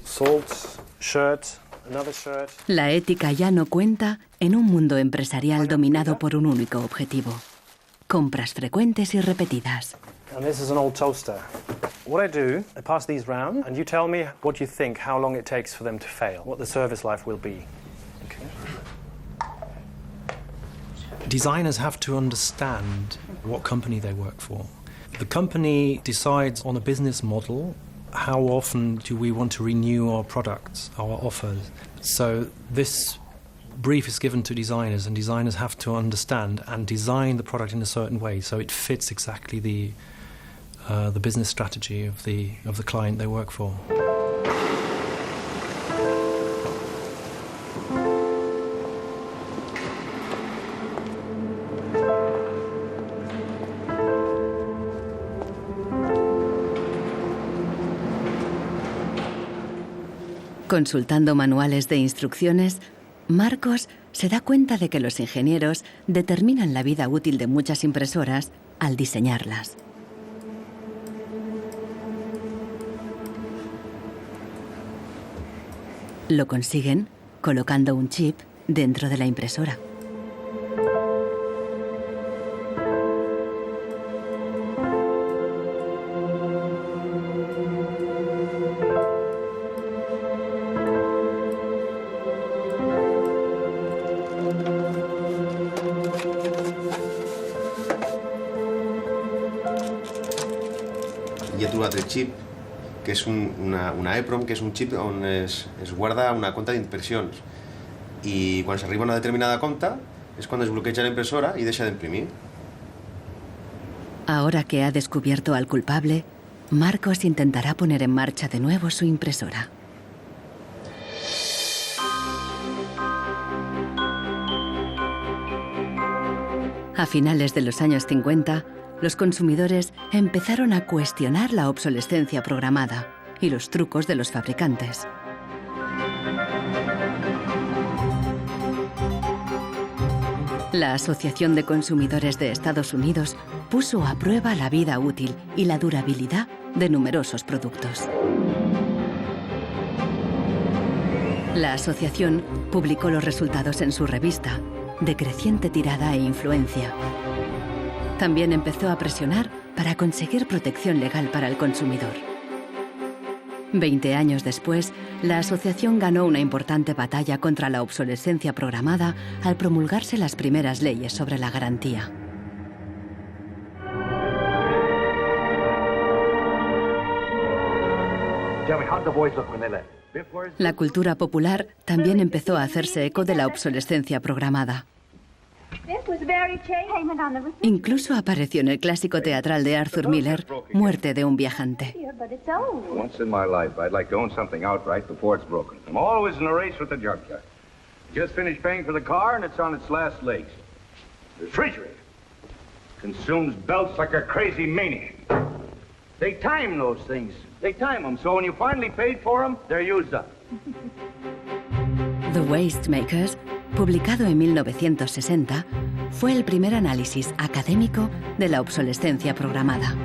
S24: salt, shirt, another shirt.
S8: La ética ya no cuenta en un mundo empresarial dominado por un único objetivo: compras frecuentes y repetidas.
S24: And this is an old toaster. What I do, I pass these round, and you tell me what you think, how long it takes for them to fail, what the service life will be. Okay.
S18: Designers have to understand what company they work for. The company decides on a business model. How often do we want to renew our products, our offers? So this brief is given to designers, and designers have to understand and design the product in a certain way so it fits exactly the business strategy of the client they work for.
S8: Consultando manuales de instrucciones, Marcos se da cuenta de que los ingenieros determinan la vida útil de muchas impresoras al diseñarlas. Lo consiguen colocando un chip dentro de la impresora.
S4: Hi ha trobat el xip, que és una EEPROM, que és un xip on es guarda una compta d'impressions. I quan s'arriba a una determinada compta és quan es bloqueja la impresora y deja de imprimir.
S8: Ahora que ha descubierto al culpable, Marcos intentará poner en marcha de nuevo su impresora. A finales de los años 50, los consumidores empezaron a cuestionar la obsolescencia programada y los trucos de los fabricantes. La Asociación de Consumidores de Estados Unidos puso a prueba la vida útil y la durabilidad de numerosos productos. La asociación publicó los resultados en su revista, de creciente tirada e influencia. También empezó a presionar para conseguir protección legal para el consumidor. 20 años después, la asociación ganó una importante batalla contra la obsolescencia programada al promulgarse las primeras leyes sobre la garantía. La cultura popular también empezó a hacerse eco de la obsolescencia programada. Incluso apareció en el clásico teatral de Arthur Miller, Muerte de un viajante.
S2: Once in my life, I'd like to own something outright before it's broken. I'm always in a race with the junkyard. Just finished paying for the car and it's on its last legs. The refrigerator consumes belts like a crazy maniac. They time those things. They time them, so when you finally paid for them, they're used up.
S8: The Waste Makers, publicado en 1960, fue el primer análisis académico de la obsolescencia programada.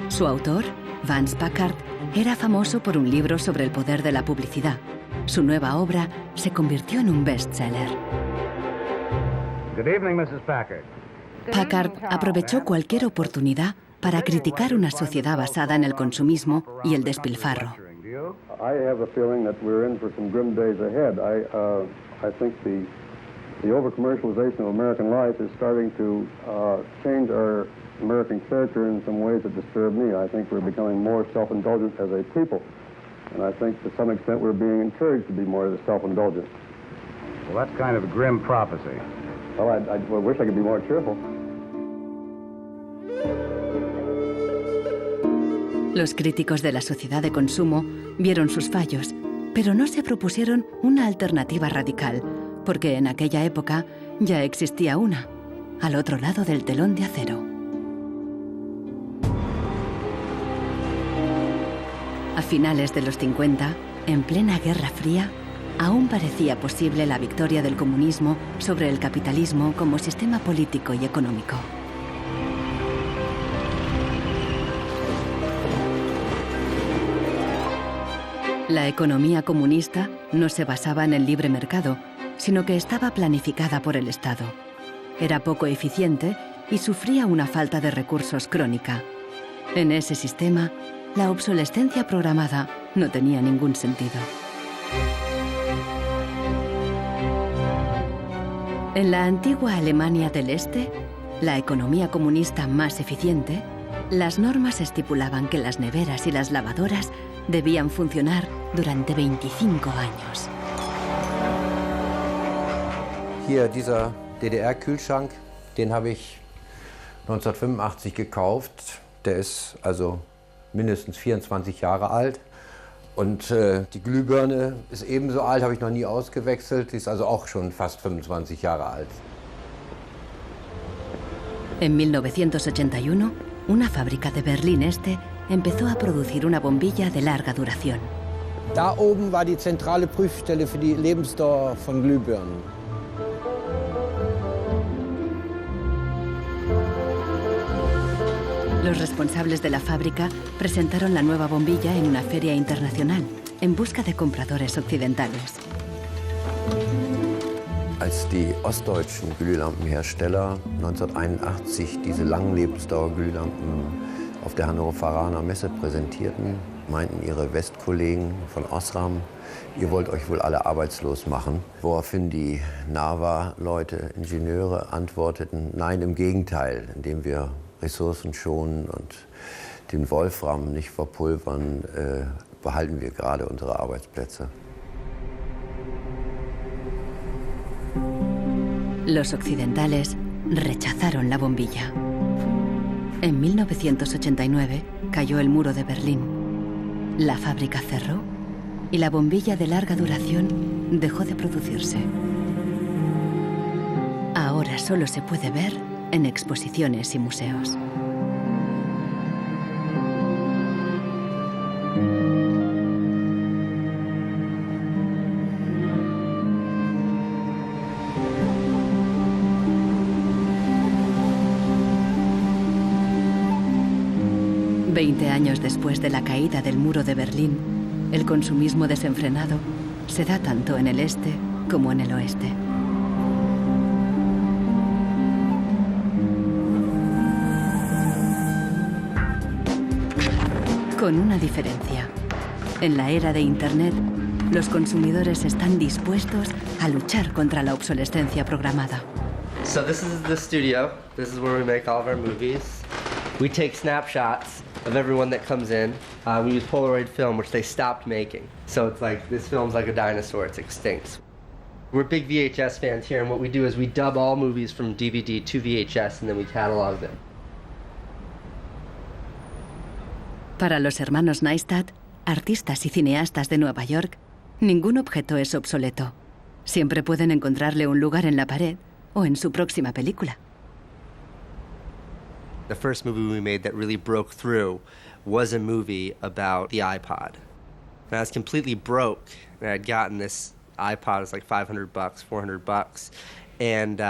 S8: Su autor, Vance Packard, era famoso por un libro sobre el poder de la publicidad. Su nueva obra se convirtió en un bestseller.
S2: Good evening, Mrs. Packard.
S8: Packard aprovechó cualquier oportunidad para criticar una sociedad basada en el consumismo y el despilfarro.
S12: I have a feeling that we're in for some grim days ahead. I think the over-commercialization of American life is starting to change our American character in some ways that disturb me. I think we're becoming more self-indulgent as a people. And I think to some extent we're being encouraged to be more self-indulgent.
S2: Well, that's kind of a grim prophecy.
S12: Well, I wish I could be more cheerful.
S8: Los críticos de la sociedad de consumo vieron sus fallos, pero no se propusieron una alternativa radical, porque en aquella época ya existía una, al otro lado del telón de acero. A finales de los 50, en plena Guerra Fría, aún parecía posible la victoria del comunismo sobre el capitalismo como sistema político y económico. La economía comunista no se basaba en el libre mercado, sino que estaba planificada por el Estado. Era poco eficiente y sufría una falta de recursos crónica. En ese sistema, la obsolescencia programada no tenía ningún sentido. En la antigua Alemania del Este, la economía comunista más eficiente, las normas estipulaban que las neveras y las lavadoras debían funcionar durante 25 años.
S14: Hier dieser DDR-Kühlschrank, den habe ich 1985 gekauft. Der ist also mindestens 24 Jahre alt. Und die Glühbirne ist ebenso alt, habe ich noch nie ausgewechselt. Die ist also auch schon fast 25 Jahre alt.
S8: En 1981, una fábrica de Berlín Este empezó a producir una bombilla de larga duración.
S5: Da oben war die zentrale Prüfstelle für die Lebensdauer von Glühbirnen.
S8: Los responsables de la fábrica presentaron la nueva bombilla en una feria internacional en busca de compradores occidentales.
S14: Als die ostdeutschen Glühlampenhersteller 1981 diese Langlebensdauerglühlampen auf der Hannoveraner Messe präsentierten, meinten ihre Westkollegen von Osram, ihr wollt euch wohl alle arbeitslos machen. Woraufhin die NAVA-Leute, Ingenieure, antworteten, nein, im Gegenteil, indem wir Ressourcen schonen und den Wolfram nicht verpulvern, behalten wir gerade unsere Arbeitsplätze.
S8: Los occidentales rechazaron la bombilla. En 1989 cayó el muro de Berlín. La fábrica cerró y la bombilla de larga duración dejó de producirse. Ahora solo se puede ver en exposiciones y museos. Veinte años después de la caída del muro de Berlín, el consumismo desenfrenado se da tanto en el este como en el oeste. Con una diferencia. En la era de Internet, los consumidores están dispuestos a luchar contra la obsolescencia programada.
S7: So this is the studio. This is where we make all of our movies. We take snapshots of everyone that comes in. We use Polaroid film, which they stopped making. So it's like, this film's like a dinosaur, it's extinct. We're big VHS fans here, and what we do is we dub all movies from DVD to VHS, and then we catalog them.
S8: Para los hermanos Neistat, artistas y cineastas de Nueva York, ningún objeto es obsoleto. Siempre pueden encontrarle un lugar en la pared o en su próxima película.
S7: The first movie we made that really broke through was a movie about the iPod. And I was completely broke, and I had gotten this iPod, it was like $500, $400, and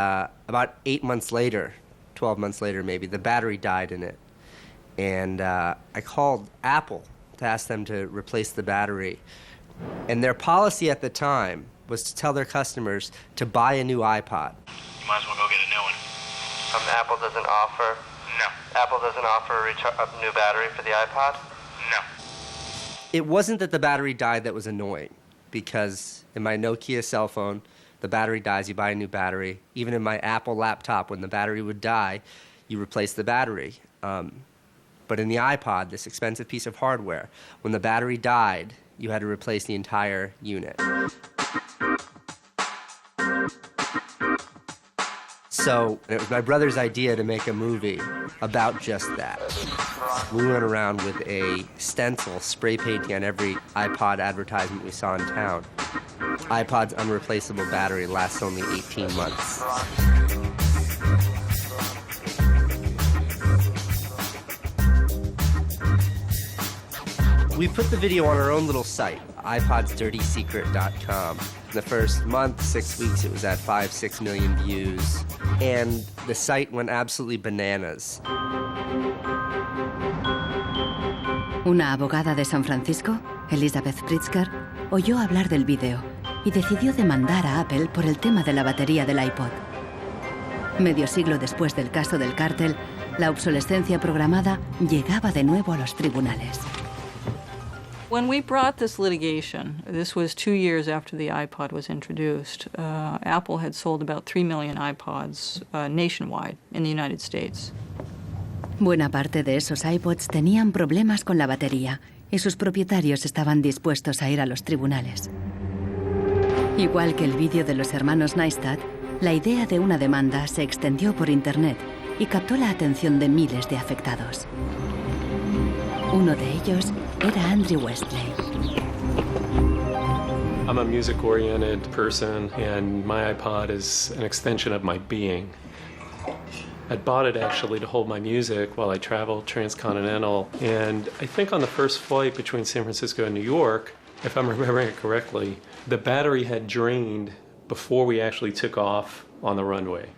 S7: about 8 months later, 12 months later maybe, the battery died in it. And I called Apple to ask them to replace the battery. And their policy at the time was to tell their customers to buy a new iPod.
S16: You might as well go get a new one.
S7: Apple doesn't offer?
S16: No.
S7: Apple doesn't offer a new battery for the iPod?
S16: No.
S7: It wasn't that the battery died that was annoying, because in my Nokia cell phone, the battery dies, you buy a new battery. Even in my Apple laptop, when the battery would die, you replace the battery. But in the iPod, this expensive piece of hardware, when the battery died, you had to replace the entire unit. So it was my brother's idea to make a movie about just that. We went around with a stencil spray painting on every iPod advertisement we saw in town. iPod's unreplaceable battery lasts only 18 months. We put the video on our own little site, iPodsDirtySecret.com. In the first month, 6 weeks, it was at 5-6 million views. And the site went absolutely bananas.
S8: Una abogada de San Francisco, Elizabeth Pritzker, oyó hablar del vídeo y decidió demandar a Apple por el tema de la batería del iPod. Medio siglo después del caso del cártel, la obsolescencia programada llegaba de nuevo a los tribunales.
S11: When we brought this litigation, this was 2 years after the iPod was introduced, Apple had sold about 3 million iPods nationwide in the United States.
S8: Buena parte de esos iPods tenían problemas con la batería y sus propietarios estaban dispuestos a ir a los tribunales. Igual que el vídeo de los hermanos Neistat, la idea de una demanda se extendió por Internet y captó la atención de miles de afectados. Uno de ellos era Andrew Westley.
S19: I'm a music-oriented person, and my iPod is an extension of my being. I bought it actually to hold my music while I traveled transcontinental, and I think on the first flight between San Francisco and New York, If I'm remembering it correctly, the battery had drained before we actually took off on the runway.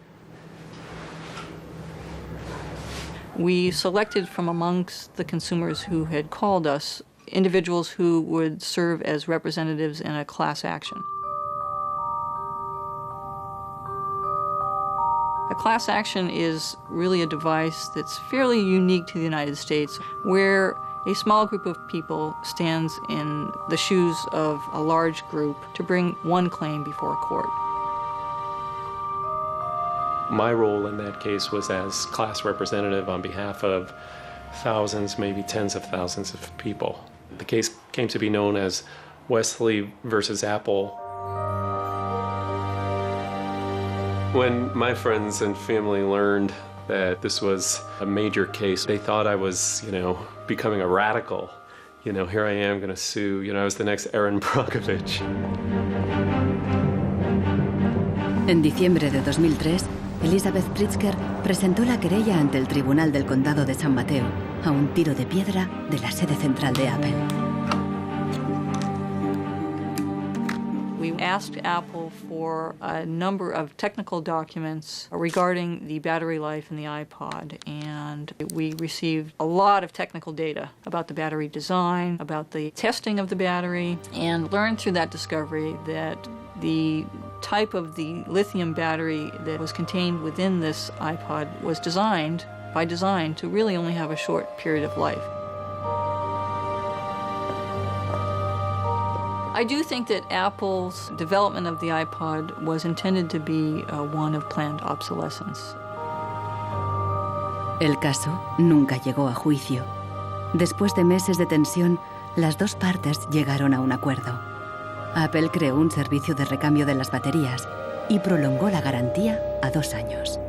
S11: We selected from amongst the consumers who had called us individuals who would serve as representatives in a class action. A class action is really a device that's fairly unique to the United States, where a small group of people stands in the shoes of a large group to bring one claim before a court.
S19: My role in that case was as class representative on behalf of thousands, maybe tens of thousands of people. The case came to be known as Wesley versus Apple. When my friends and family learned that this was a major case, they thought I was, becoming a radical. Here I am going to sue. I was the next Aaron Brockovich.
S8: En diciembre de 2003, Elizabeth Pritzker presentó la querella ante el Tribunal del Condado de San Mateo, a un tiro de piedra de la sede central de Apple.
S11: We asked Apple for a number of technical documents regarding the battery life in the iPod, and we received a lot of technical data about the battery design, about the testing of the battery, and learned through that discovery that the type of the lithium battery that was contained within this iPod was designed, by design, to really only have a short period of life. I do think that Apple's development of the iPod was intended to be one of planned obsolescence.
S8: El caso nunca llegó a juicio. Después de meses de tensión, las dos partes llegaron a un acuerdo. Apple creó un servicio de recambio de las baterías y prolongó la garantía a 2 años.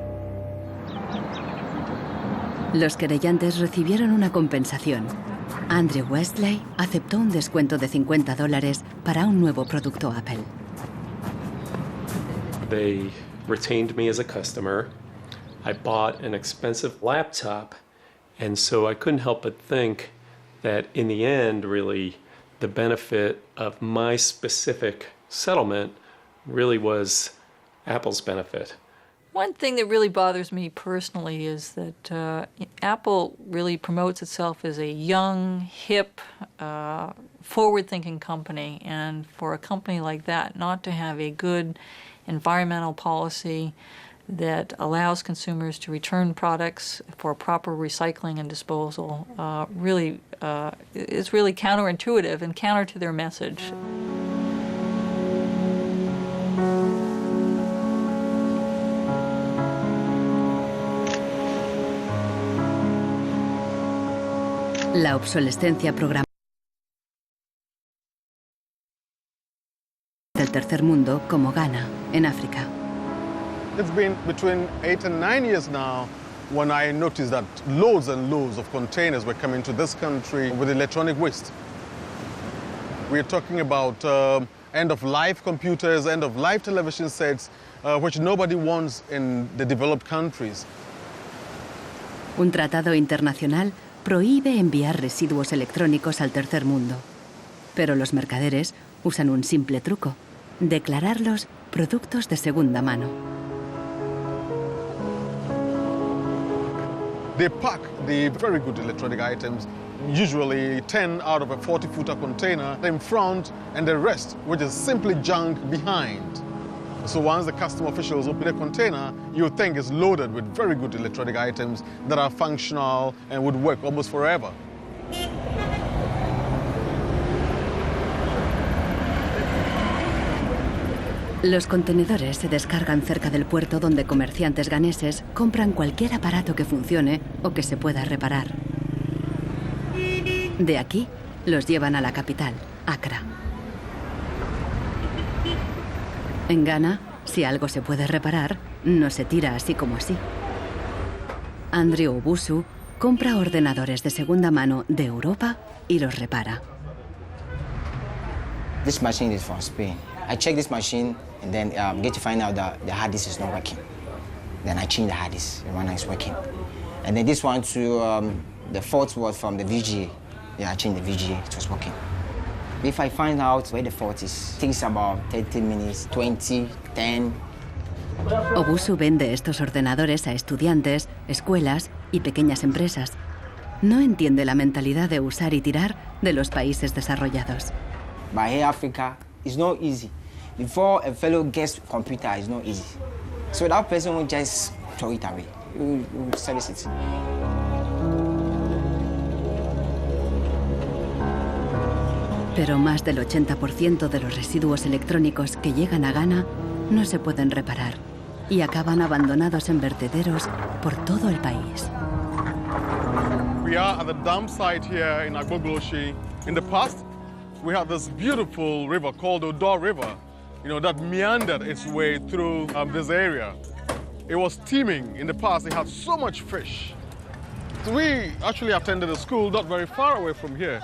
S8: Los querellantes recibieron una compensación. Andrew Westley aceptó un descuento de $50 para un nuevo producto Apple.
S19: They retained me as a customer. I bought an expensive laptop, and so I couldn't help but think that in the end, really, the benefit of my specific settlement really was Apple's benefit.
S11: One thing that really bothers me personally is that Apple really promotes itself as a young, hip, forward-thinking company, and for a company like that not to have a good environmental policy that allows consumers to return products for proper recycling and disposal is really counterintuitive and counter to their message.
S8: La obsolescencia programada del tercer mundo, como Ghana, en África.
S13: It's been between 8 and 9 years now when I noticed that loads and loads of containers were coming to this country with electronic waste. We're talking about end-of-life computers, end-of-life television sets, which nobody wants in the developed countries.
S8: Un tratado internacional prohíbe enviar residuos electrónicos al tercer mundo. Pero los mercaderes usan un simple truco: declararlos productos de segunda mano.
S13: They pack the very good electronic items, usually 10 out of a 40-footer container, in front, and the rest, which is simply junk, behind. So once the custom officials open a container, you think it's loaded with very good electronic items that are functional and would work almost forever.
S8: Los contenedores se descargan cerca del puerto donde comerciantes ganeses compran cualquier aparato que funcione o que se pueda reparar. De aquí los llevan a la capital, Accra. En Ghana, si algo se puede reparar, no se tira así como así. Andrew Obusu compra ordenadores de segunda mano de Europa y los repara.
S15: This machine is from Spain. I check this machine and then get to find out that the hard disk is not working. Then I change the hard disk, the one is working. And then this one too, the fault was from the VGA. Yeah, I changed the VGA, it was working. If I find out where the fault is, it takes about 30 minutes, 20, 10.
S8: Obusu vende estos ordenadores a estudiantes, escuelas y pequeñas empresas. No entiende la mentalidad de usar y tirar de los países desarrollados.
S15: But here Africa, it's not easy. Before a fellow gets computer, it's not easy. So that person will just throw it away. He will service it.
S8: Pero más del 80% de los residuos electrónicos que llegan a Ghana no se pueden reparar y acaban abandonados en vertederos por todo el país.
S13: We are at the dump site here in Agbogloshi. In the past, we had this beautiful river called the Odor River, that meandered its way through this area. It was teeming. In the past, it had so much fish. So we actually attended a school not very far away from here.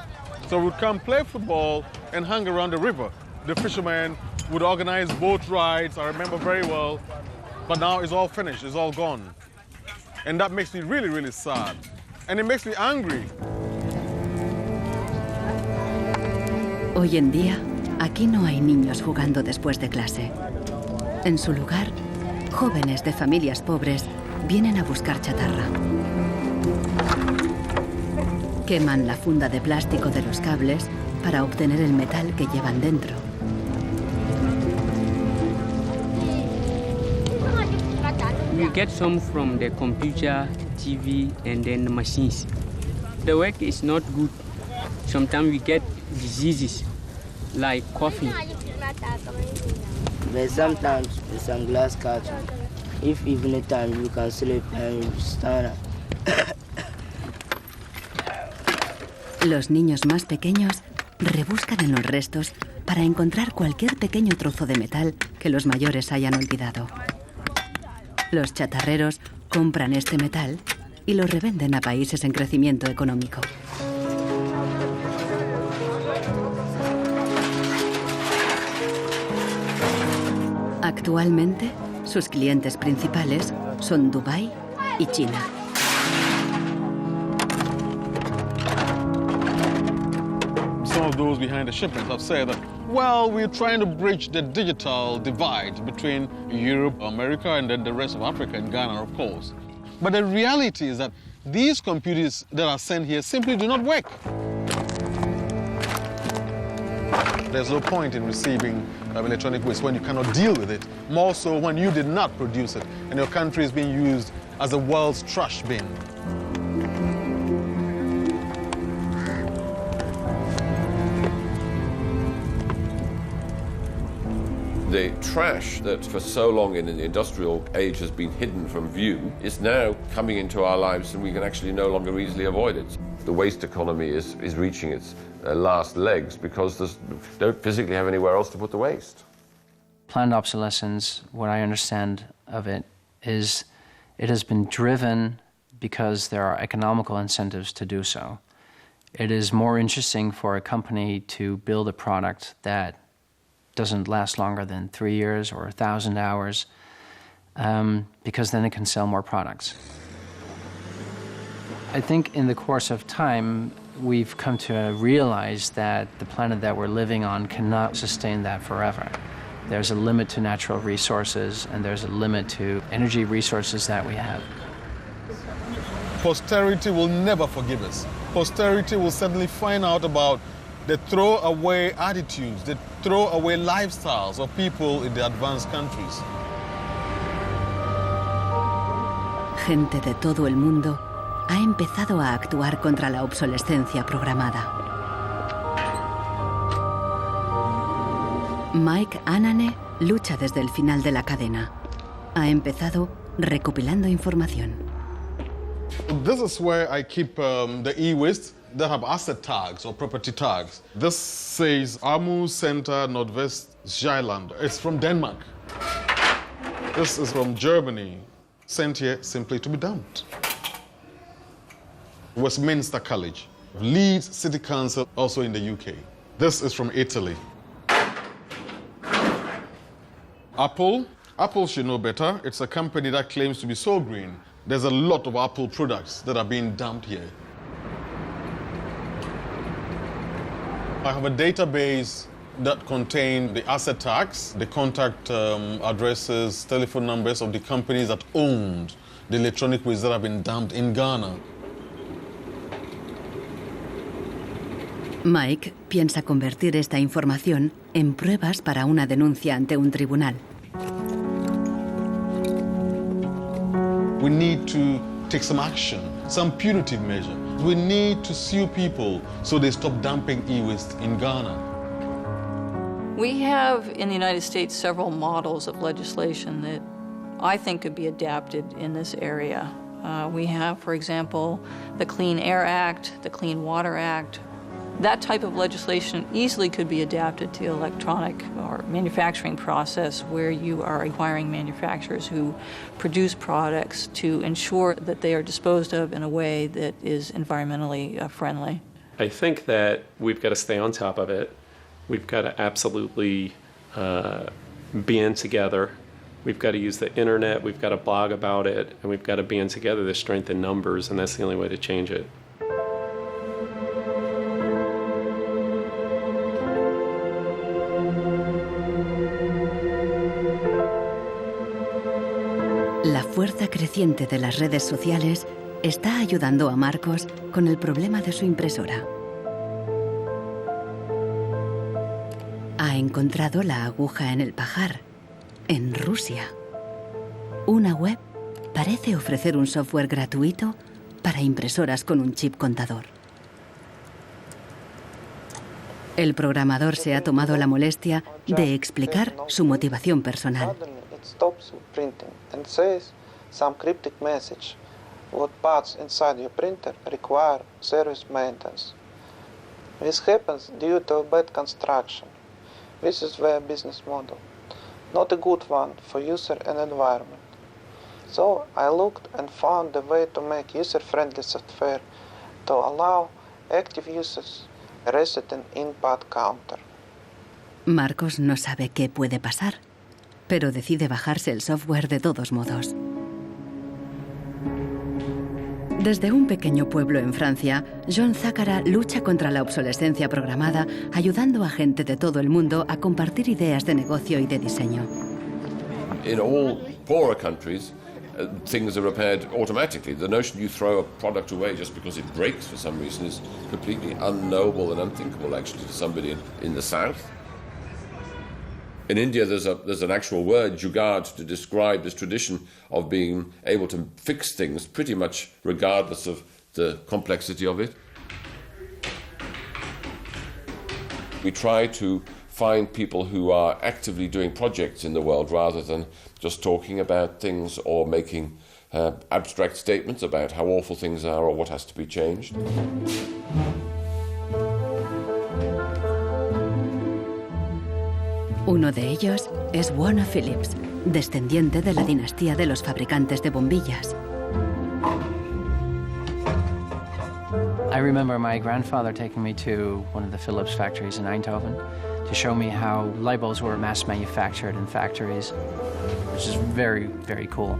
S13: So we'd come play football and hang around the river. The fishermen would organize boat rides, I remember very well. But now it's all finished, it's all gone. And that makes me really, really sad. And it makes me angry.
S8: Hoy en día, aquí no hay niños jugando después de clase. En su lugar, jóvenes de familias pobres vienen a buscar chatarra. Queman la funda de plástico de los cables para obtener el metal que llevan dentro.
S6: We get some from the computer, TV, and then the machines. The work is not good. Sometimes we get diseases like coughing.
S20: But sometimes with some glass carton, if evening time you can sleep and you stand up.
S8: Los niños más pequeños rebuscan en los restos para encontrar cualquier pequeño trozo de metal que los mayores hayan olvidado. Los chatarreros compran este metal y lo revenden a países en crecimiento económico. Actualmente, sus clientes principales son Dubái y China.
S13: Some of those behind the shipments have said that, well, we're trying to bridge the digital divide between Europe, America, and then the rest of Africa and Ghana, of course. But the reality is that these computers that are sent here simply do not work. There's no point in receiving electronic waste when you cannot deal with it, more so when you did not produce it and your country is being used as the world's trash bin.
S22: The trash that for so long in the industrial age has been hidden from view is now coming into our lives and we can actually no longer easily avoid it. The waste economy is reaching its last legs because they don't physically have anywhere else to put the waste.
S23: Planned obsolescence, what I understand of it, is it has been driven because there are economical incentives to do so. It is more interesting for a company to build a product that doesn't last longer than 3 years or 1,000 hours, because then it can sell more products. I think in the course of time, we've come to realize that the planet that we're living on cannot sustain that forever. There's a limit to natural resources, and there's a limit to energy resources that we have.
S13: Posterity will never forgive us. Posterity will suddenly find out about the throwaway attitudes, the throwaway lifestyles of people in the advanced countries.
S8: Gente de todo el mundo ha empezado a actuar contra la obsolescencia programada. Mike Anane lucha desde el final de la cadena. Ha empezado recopilando información.
S13: This is where I keep the e-waste that have asset tags or property tags. This says Amu Center Nordvest Zeeland. It's from Denmark. This is from Germany, sent here simply to be dumped. Westminster College, Leeds City Council, also in the UK. This is from Italy. Apple should know better. It's a company that claims to be so green. There's a lot of Apple products that are being dumped here. I have a database that contains the asset tags, the contact addresses, telephone numbers of the companies that owned the electronic waste that have been dumped in Ghana.
S8: Mike piensa convertir esta información en pruebas para una denuncia ante un tribunal.
S13: We need to take some action, some punitive measure. We need to sue people so they stop dumping e-waste in Ghana.
S11: We have in the United States several models of legislation that I think could be adapted in this area. We have, for example, the Clean Air Act, the Clean Water Act. That type of legislation easily could be adapted to the electronic or manufacturing process where you are requiring manufacturers who produce products to ensure that they are disposed of in a way that is environmentally friendly.
S19: I think that we've got to stay on top of it. We've got to absolutely be in together. We've got to use the internet, we've got to blog about it, and we've got to be in together to strengthen numbers, and that's the only way to change it.
S8: La fuerza creciente de las redes sociales está ayudando a Marcos con el problema de su impresora. Ha encontrado la aguja en el pajar, en Rusia. Una web parece ofrecer un software gratuito para impresoras con un chip contador. El programador se ha tomado la molestia de explicar su motivación personal.
S1: Stops printing and says some cryptic message. What parts inside your printer require service maintenance. This happens due to a bad construction. This is their business model. Not a good one for user and environment. So I looked and found a way to make user-friendly software to allow active users reset an input counter.
S8: Marcos no sabe qué puede pasar, pero decide bajarse el software de todos modos. Desde un pequeño pueblo en Francia, John Zácara lucha contra la obsolescencia programada, ayudando a gente de todo el mundo a compartir ideas de negocio y de diseño.
S22: In all poorer countries, things are repaired automatically. The notion you throw a product away just because it breaks for some reason is completely unknowable and unthinkable, actually, to somebody in the south. In India, there's an actual word, jugaad, to describe this tradition of being able to fix things pretty much regardless of the complexity of it. We try to find people who are actively doing projects in the world rather than just talking about things or making abstract statements about how awful things are or what has to be changed.
S8: Uno de ellos es Warner Phillips, descendiente de la dinastía de los fabricantes de bombillas.
S23: I remember my grandfather taking me to one of the Philips factories in Eindhoven to show me how light bulbs were mass manufactured in factories, which is very, very cool.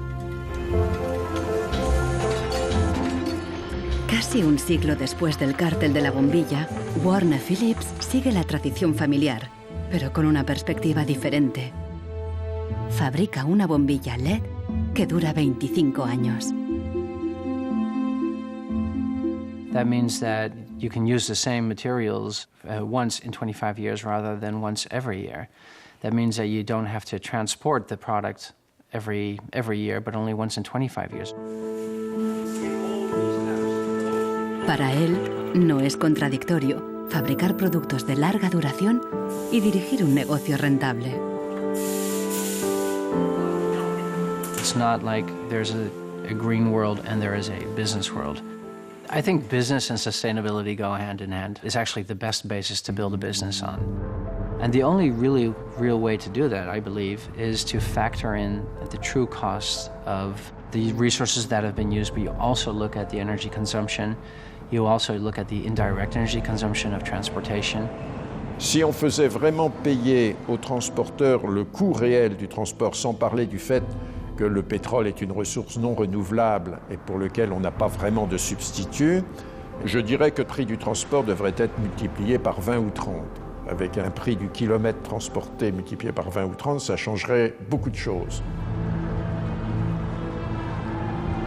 S8: Casi un siglo después del cártel de la bombilla, Warner Phillips sigue la tradición familiar, pero con una perspectiva diferente. Fabrica una bombilla LED que dura 25 años.
S23: That means that you can use the same materials once in 25 years rather than once every year. That means that you don't have to transport the product every year, but only once in 25 years.
S8: Para él, no es contradictorio fabricar productos de larga duración y dirigir un negocio rentable.
S23: It's not like there's a green world and there is a business world. I think business and sustainability go hand in hand. It's actually the best basis to build a business on. And the only really real way to do that, I believe, is to factor in the true cost of the resources that have been used, but you also look at the energy consumption. You also look at the indirect energy consumption of transportation.
S10: Si on faisait vraiment payer aux transporteurs le coût réel du transport, sans parler du fait que le pétrole est une ressource non renouvelable et pour lequel on n'a pas vraiment de substitut, Je dirais que le prix du transport devrait être multiplié par 20 ou 30. Avec un prix du kilomètre transporté multiplié par 20 ou 30, ça changerait beaucoup de choses.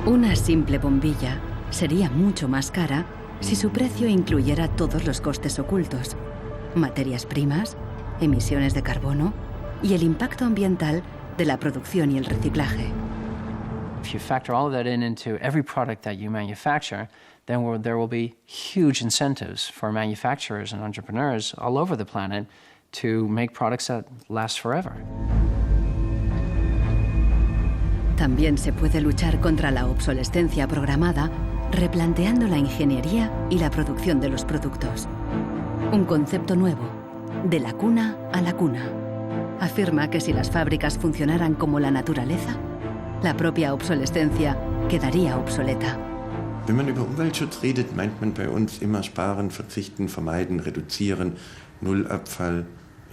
S8: Una simple bombilla sería mucho más cara si su precio incluyera todos los costes ocultos, materias primas, emisiones de carbono y el impacto ambiental de la producción y el reciclaje.
S23: If you factor all of that into every product that you manufacture, then there will be huge incentives for manufacturers and entrepreneurs all over the planet to make products that last forever.
S8: También se puede luchar contra la obsolescencia programada replanteando la ingeniería y la producción de los productos. Un concepto nuevo, de la cuna a la cuna. Afirma que si las fábricas funcionaran como la naturaleza, la propia obsolescencia quedaría obsoleta.
S3: Wenn man über Umweltschutz redet, meint man bei uns immer sparen, verzichten, vermeiden, reduzieren, Nullabfall,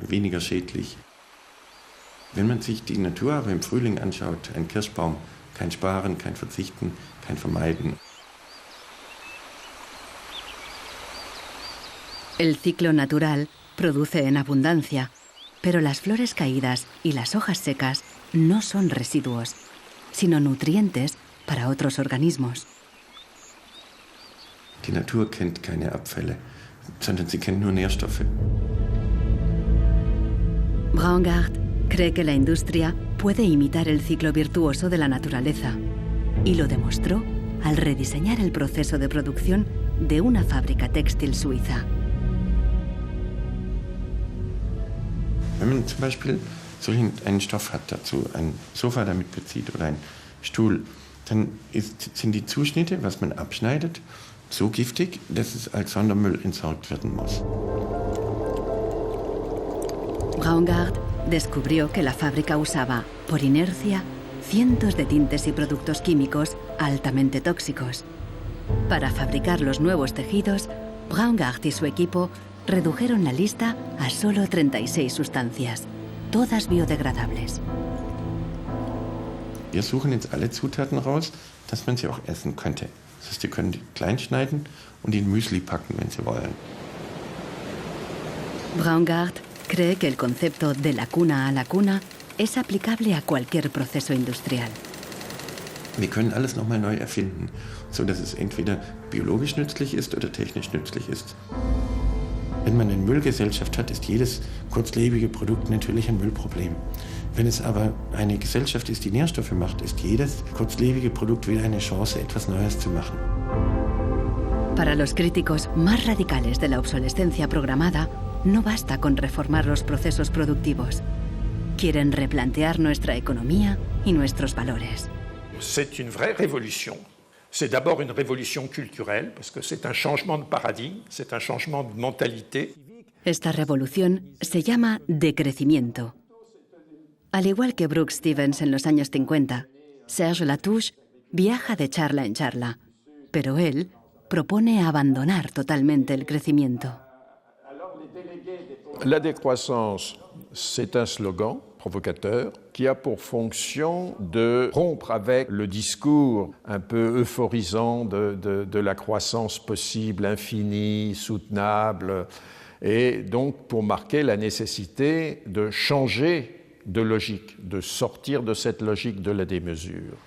S3: weniger schädlich. Wenn man sich die Natur aber im Frühling anschaut, ein Kirschbaum, kein Sparen, kein Verzichten, kein Vermeiden.
S8: El ciclo natural produce en abundancia, pero las flores caídas y las hojas secas no son residuos, sino nutrientes para otros organismos.
S3: Die Natur kennt keine Abfälle, sondern sie kennt nur Nährstoffe.
S8: Braungart cree que la industria puede imitar el ciclo virtuoso de la naturaleza y lo demostró al rediseñar el proceso de producción de una fábrica textil suiza.
S3: Wenn man zum Beispiel einen Stoff hat dazu, ein Sofa damit bezieht oder ein Stuhl, dann sind die Zuschnitte, was man abschneidet, so giftig, dass es als Sondermüll entsorgt werden muss.
S8: Braungart descubrió que la fábrica usaba, por inercia, cientos de tintes y productos químicos altamente tóxicos. Para fabricar los nuevos tejidos, Braungart y su equipo redujeron la lista a solo 36 sustancias, todas biodegradables.
S3: Wir suchen jetzt alle Zutaten raus, dass man sie auch essen könnte. Das heißt, Sie können die klein schneiden und in Müsli packen, wenn Sie wollen.
S8: Braungart cree que el concepto de la cuna a la cuna es aplicable a cualquier proceso industrial.
S3: Wir können alles nochmal neu erfinden, sodass es entweder biologisch nützlich ist oder technisch nützlich ist. Wenn man eine Müllgesellschaft hat, ist jedes kurzlebige Produkt natürlich ein Müllproblem. Wenn es aber eine Gesellschaft ist, die Nährstoffe macht, ist jedes kurzlebige Produkt wieder eine Chance, etwas Neues zu machen.
S8: Para los críticos más radicales de la obsolescencia programada, no basta con reformar los procesos productivos. Quieren replantear nuestra economía y nuestros valores.
S10: C'est une vraie révolution. C'est d'abord une révolution culturelle, parce que c'est un changement de paradigme, c'est un changement de mentalité.
S8: Esta revolución se llama decrecimiento. Al igual que Brooks Stevens en los años 50, Serge Latouche viaja de charla en charla, pero él propone abandonar totalmente el crecimiento.
S10: La décroissance, c'est un slogan provocateur qui a pour fonction de rompre avec le discours un peu euphorisant de la croissance possible, infinie, soutenable, et donc pour marquer la nécessité de changer de logique, de sortir de cette logique de la démesure.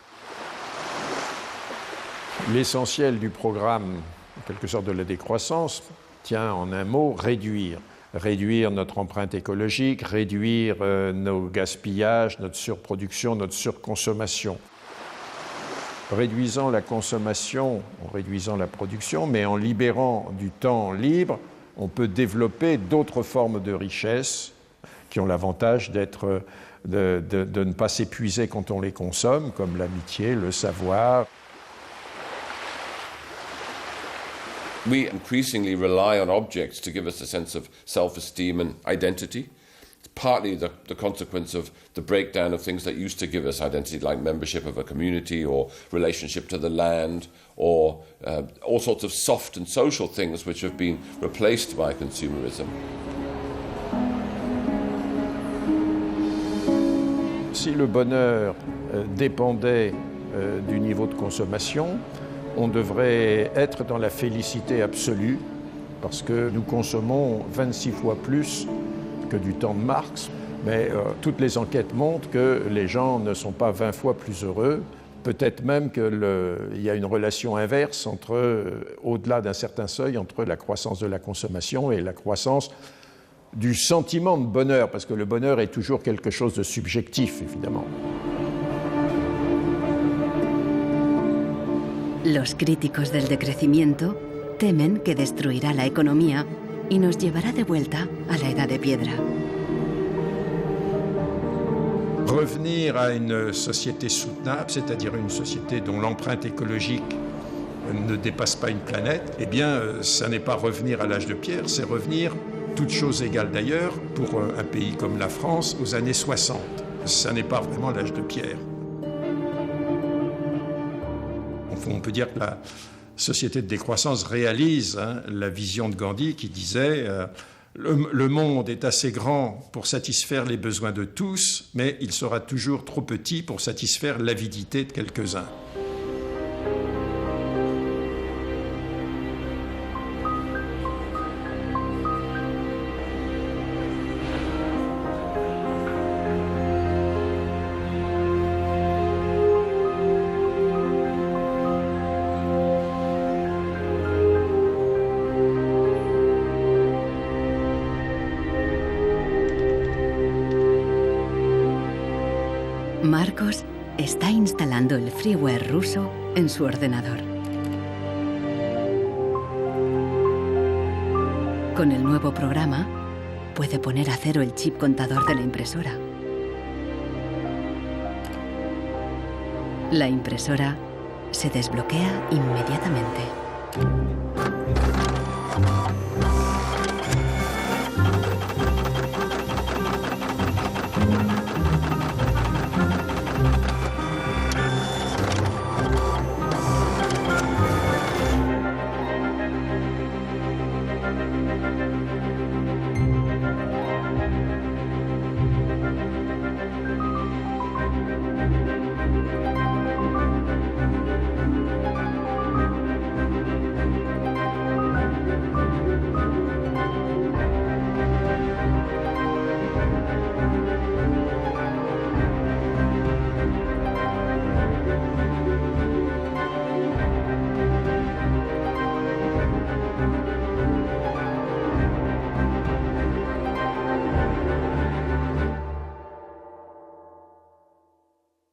S10: L'essentiel du programme, en quelque sorte de la décroissance, tient en un mot réduire. Réduire notre empreinte écologique, réduire nos gaspillages, notre surproduction, notre surconsommation. Réduisant la consommation, en réduisant la production, mais en libérant du temps libre, on peut développer d'autres formes de richesse qui ont l'avantage de ne pas s'épuiser quand on les consomme, comme l'amitié, le savoir.
S22: We increasingly rely on objects to give us a sense of self-esteem and identity. It's partly the consequence of the breakdown of things that used to give us identity, like membership of a community or relationship to the land, or all sorts of soft and social things which have been replaced by consumerism.
S10: Si le bonheur dépendait du niveau de consommation, on devrait être dans la félicité absolue parce que nous consommons 26 fois plus que du temps de Marx. Mais toutes les enquêtes montrent que les gens ne sont pas 20 fois plus heureux. Peut-être même qu'il y a une relation inverse au-delà d'un certain seuil entre la croissance de la consommation et la croissance du sentiment de bonheur, parce que le bonheur est toujours quelque chose de subjectif, évidemment.
S8: Los críticos del decrecimiento temen que destruirá la economía y nos llevará de vuelta a la edad de piedra.
S10: Revenir à une société soutenable, c'est-à-dire une société dont l'empreinte écologique ne dépasse pas une planète, eh bien, ça n'est pas revenir à l'âge de pierre, c'est revenir, toutes choses égales d'ailleurs, pour un pays comme la France, aux années 60. Ça n'est pas vraiment l'âge de pierre. On peut dire que la société de décroissance réalise la vision de Gandhi qui disait le monde est assez grand pour satisfaire les besoins de tous, mais il sera toujours trop petit pour satisfaire l'avidité de quelques-uns.
S8: Marcos está instalando el freeware ruso en su ordenador. Con el nuevo programa, puede poner a cero el chip contador de la impresora. La impresora se desbloquea inmediatamente.